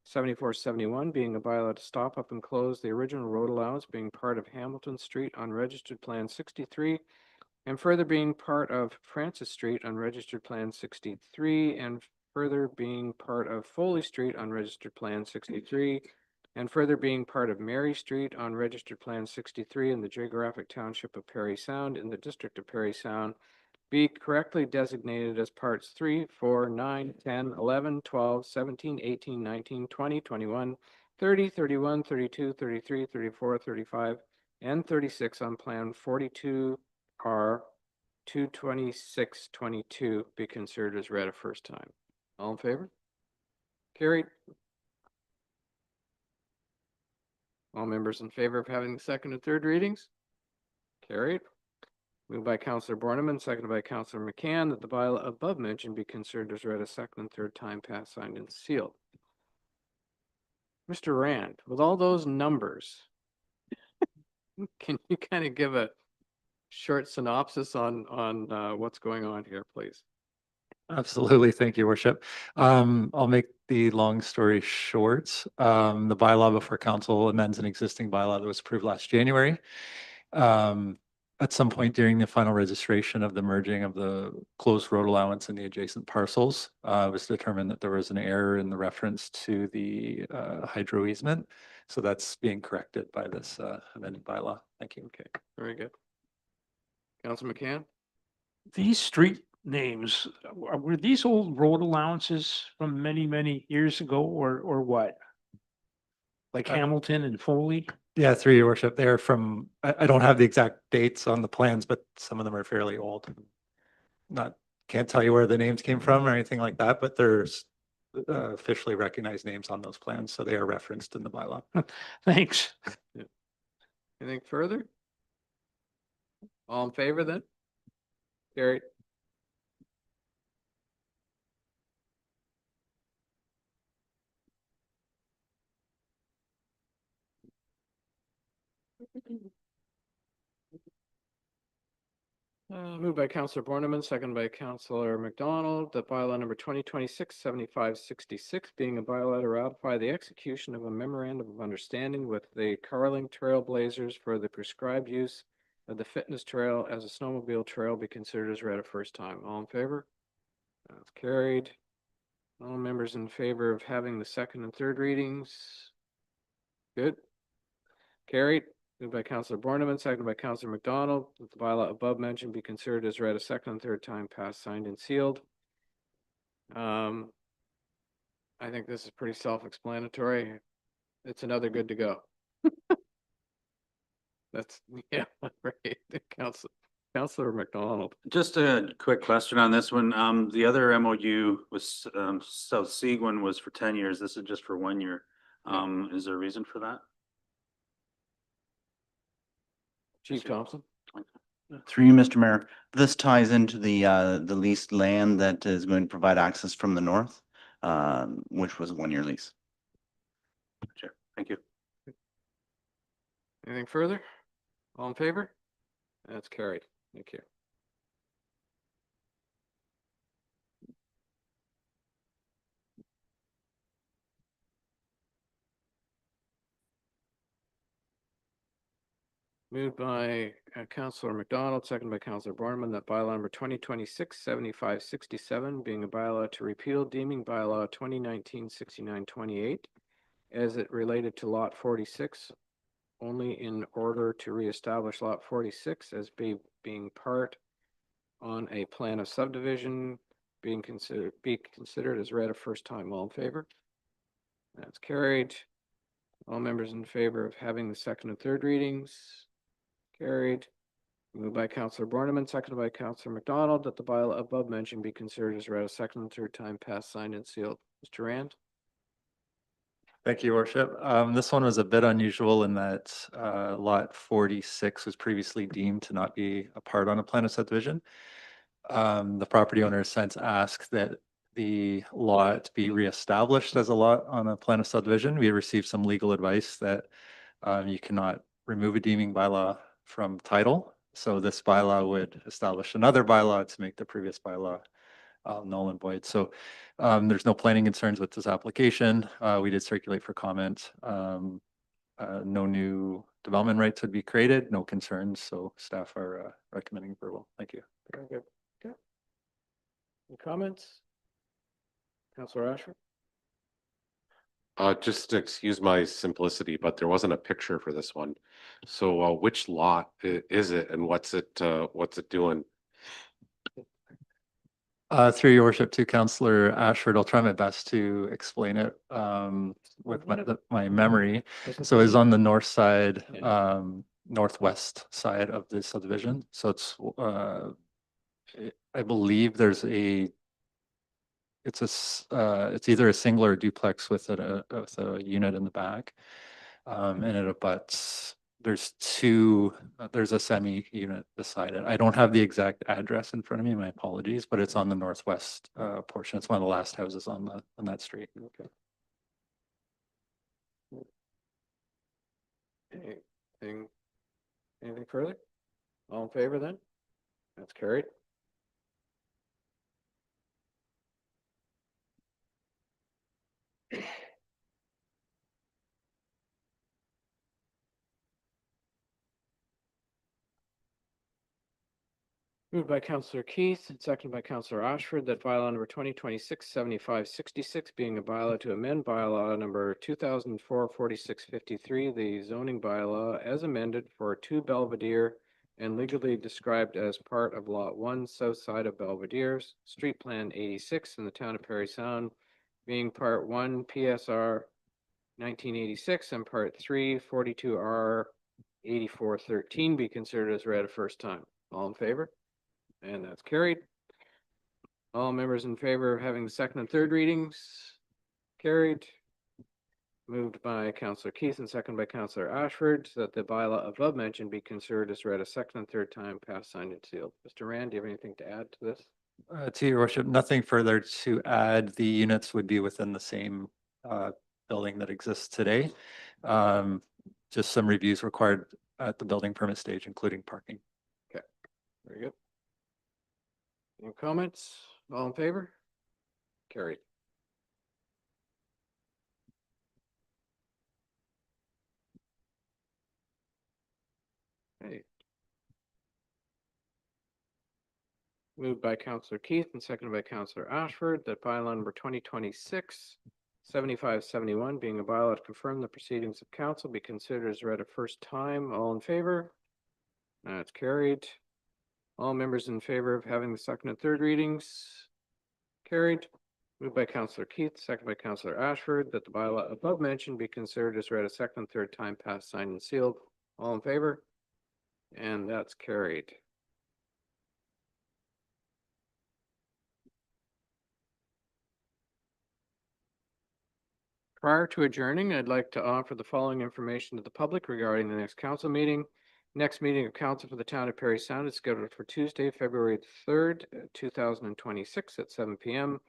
2025-7471 being a bylaw to stop up and close the original road allowance being part of Hamilton Street on registered plan 63 and further being part of Francis Street on registered plan 63 and further being part of Foley Street on registered plan 63 and further being part of Mary Street on registered plan 63 in the geographic township of Parry Sound in the district of Parry Sound be correctly designated as parts 3, 4, 9, 10, 11, 12, 17, 18, 19, 20, 21, 30, 31, 32, 33, 34, 35, and 36 on plan 42R 22622 be considered as read a first time. All in favor? Carried. All members in favor of having the second and third readings? Carried. Moved by Counselor Borneman, seconded by Counselor McCann, that the bylaw above mentioned be considered as read a second and third time, passed, signed, and sealed. Mr. Rand, with all those numbers, can you kind of give a short synopsis on what's going on here, please? Absolutely. Thank you, Worship. I'll make the long story short. The bylaw before council amends an existing bylaw that was approved last January. At some point during the final registration of the merging of the closed road allowance and the adjacent parcels, it was determined that there was an error in the reference to the hydro easement. So that's being corrected by this amended bylaw. Thank you. Okay, very good. Councilor McCann? These street names, were these old road allowances from many, many years ago or what? Like Hamilton and Foley? Yeah, through your worship, they're from, I don't have the exact dates on the plans, but some of them are fairly old. Can't tell you where the names came from or anything like that, but there's officially recognized names on those plans, so they are referenced in the bylaw. Thanks. Anything further? All in favor then? Carried. Moved by Counselor Borneman, second by Counselor McDonald, that bylaw number 2026-7566 being a bylaw to ratify the execution of a memorandum of understanding with the Carling Trailblazers for the prescribed use of the fitness trail as a snowmobile trail be considered as read a first time. All in favor? That's carried. All members in favor of having the second and third readings? Good. Carried. Moved by Counselor Borneman, seconded by Counselor McDonald, that the bylaw above mentioned be considered as read a second and third time, passed, signed, and sealed. I think this is pretty self-explanatory. It's another good to go. That's, yeah, right. Counselor McDonald. Just a quick question on this one. The other MOU was, South Seguin was for 10 years. This is just for 1 year. Is there a reason for that? Chief Thompson. Through you, Mr. Mayor, this ties into the leased land that is going to provide access from the north, which was a 1-year lease. Sure. Thank you. Anything further? All in favor? That's carried. Thank you. Moved by Counselor McDonald, second by Counselor Borneman, that bylaw number 2026-7567 being a bylaw to repeal deeming bylaw 2019-6928 as it related to lot 46, only in order to reestablish lot 46 as being part on a plan of subdivision be considered as read a first time. All in favor? That's carried. All members in favor of having the second and third readings? Carried. Moved by Counselor Borneman, seconded by Counselor McDonald, that the bylaw above mentioned be considered as read a second and third time, passed, signed, and sealed. Mr. Rand? Thank you, Worship. This one was a bit unusual in that lot 46 was previously deemed to not be a part on a plan of subdivision. The property owner has since asked that the lot be reestablished as a lot on a plan of subdivision. We received some legal advice that you cannot remove a deeming bylaw from title. So this bylaw would establish another bylaw to make the previous bylaw null and void. So there's no planning concerns with this application. We did circulate for comment. No new development rights would be created, no concerns. So staff are recommending approval. Thank you. Very good. Okay. Any comments? Counselor Ashford? Just to excuse my simplicity, but there wasn't a picture for this one. So which lot is it and what's it doing? Through your worship to Councillor Ashford, I'll try my best to explain it with my memory. So it's on the north side, northwest side of the subdivision. So it's, I believe there's it's either a single or a duplex with a unit in the back. And it abuts there's two, there's a semi-unit beside it. I don't have the exact address in front of me, my apologies, but it's on the northwest portion. It's one of the last houses on that street. Okay. Anything further? All in favor then? That's carried. Moved by Councillor Keith and seconded by Councillor Ashford that bylaw number 2026-7566 being a bylaw to amend bylaw number 2004-4653, the zoning bylaw as amended for 2 Belvedere and legally described as part of Lot 1 south side of Belvedere's Street Plan 86 in the town of Parry Sound, being Part 1 PSR 1986 and Part 3 42R 8413 be considered as read a first time. All in favor? And that's carried. All members in favor of having the second and third readings? Carried. Moved by Councillor Keith and seconded by Councillor Ashford that the bylaw above mentioned be considered as read a second and third time, passed, signed, and sealed. Mr. Rand, do you have anything to add to this? To your worship, nothing further to add. The units would be within the same building that exists today. Just some reviews required at the building permit stage, including parking. Okay, very good. Any comments? All in favor? Carried. Okay. Moved by Councillor Keith and seconded by Councillor Ashford that bylaw number 2026-7571 being a bylaw to confirm the proceedings of council be considered as read a first time. All in favor? That's carried. All members in favor of having the second and third readings? Carried. Moved by Councillor Keith, seconded by Councillor Ashford that the bylaw above mentioned be considered as read a second and third time, passed, signed, and sealed. All in favor? And that's carried. Prior to adjourning, I'd like to offer the following information to the public regarding the next council meeting. Next meeting of council for the town of Parry Sound is scheduled for Tuesday, February 3rd, 2026 at 7 p.m.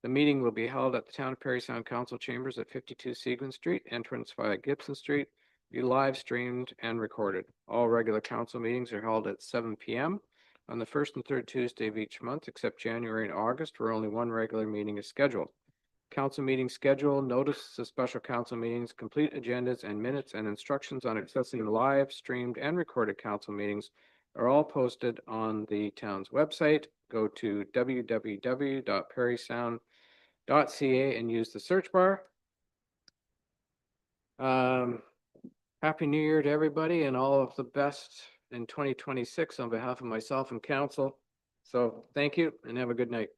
The meeting will be held at the town of Parry Sound Council Chambers at 52 Seguin Street, entrance via Gibson Street, be live streamed and recorded. All regular council meetings are held at 7 p.m. on the first and third Tuesday of each month, except January and August, where only one regular meeting is scheduled. Council meeting schedule, notice of special council meetings, complete agendas and minutes and instructions on accessing live streamed and recorded council meetings are all posted on the town's website. Go to www.parrysound.ca and use the search bar. Happy New Year to everybody and all of the best in 2026 on behalf of myself and council. So thank you and have a good night.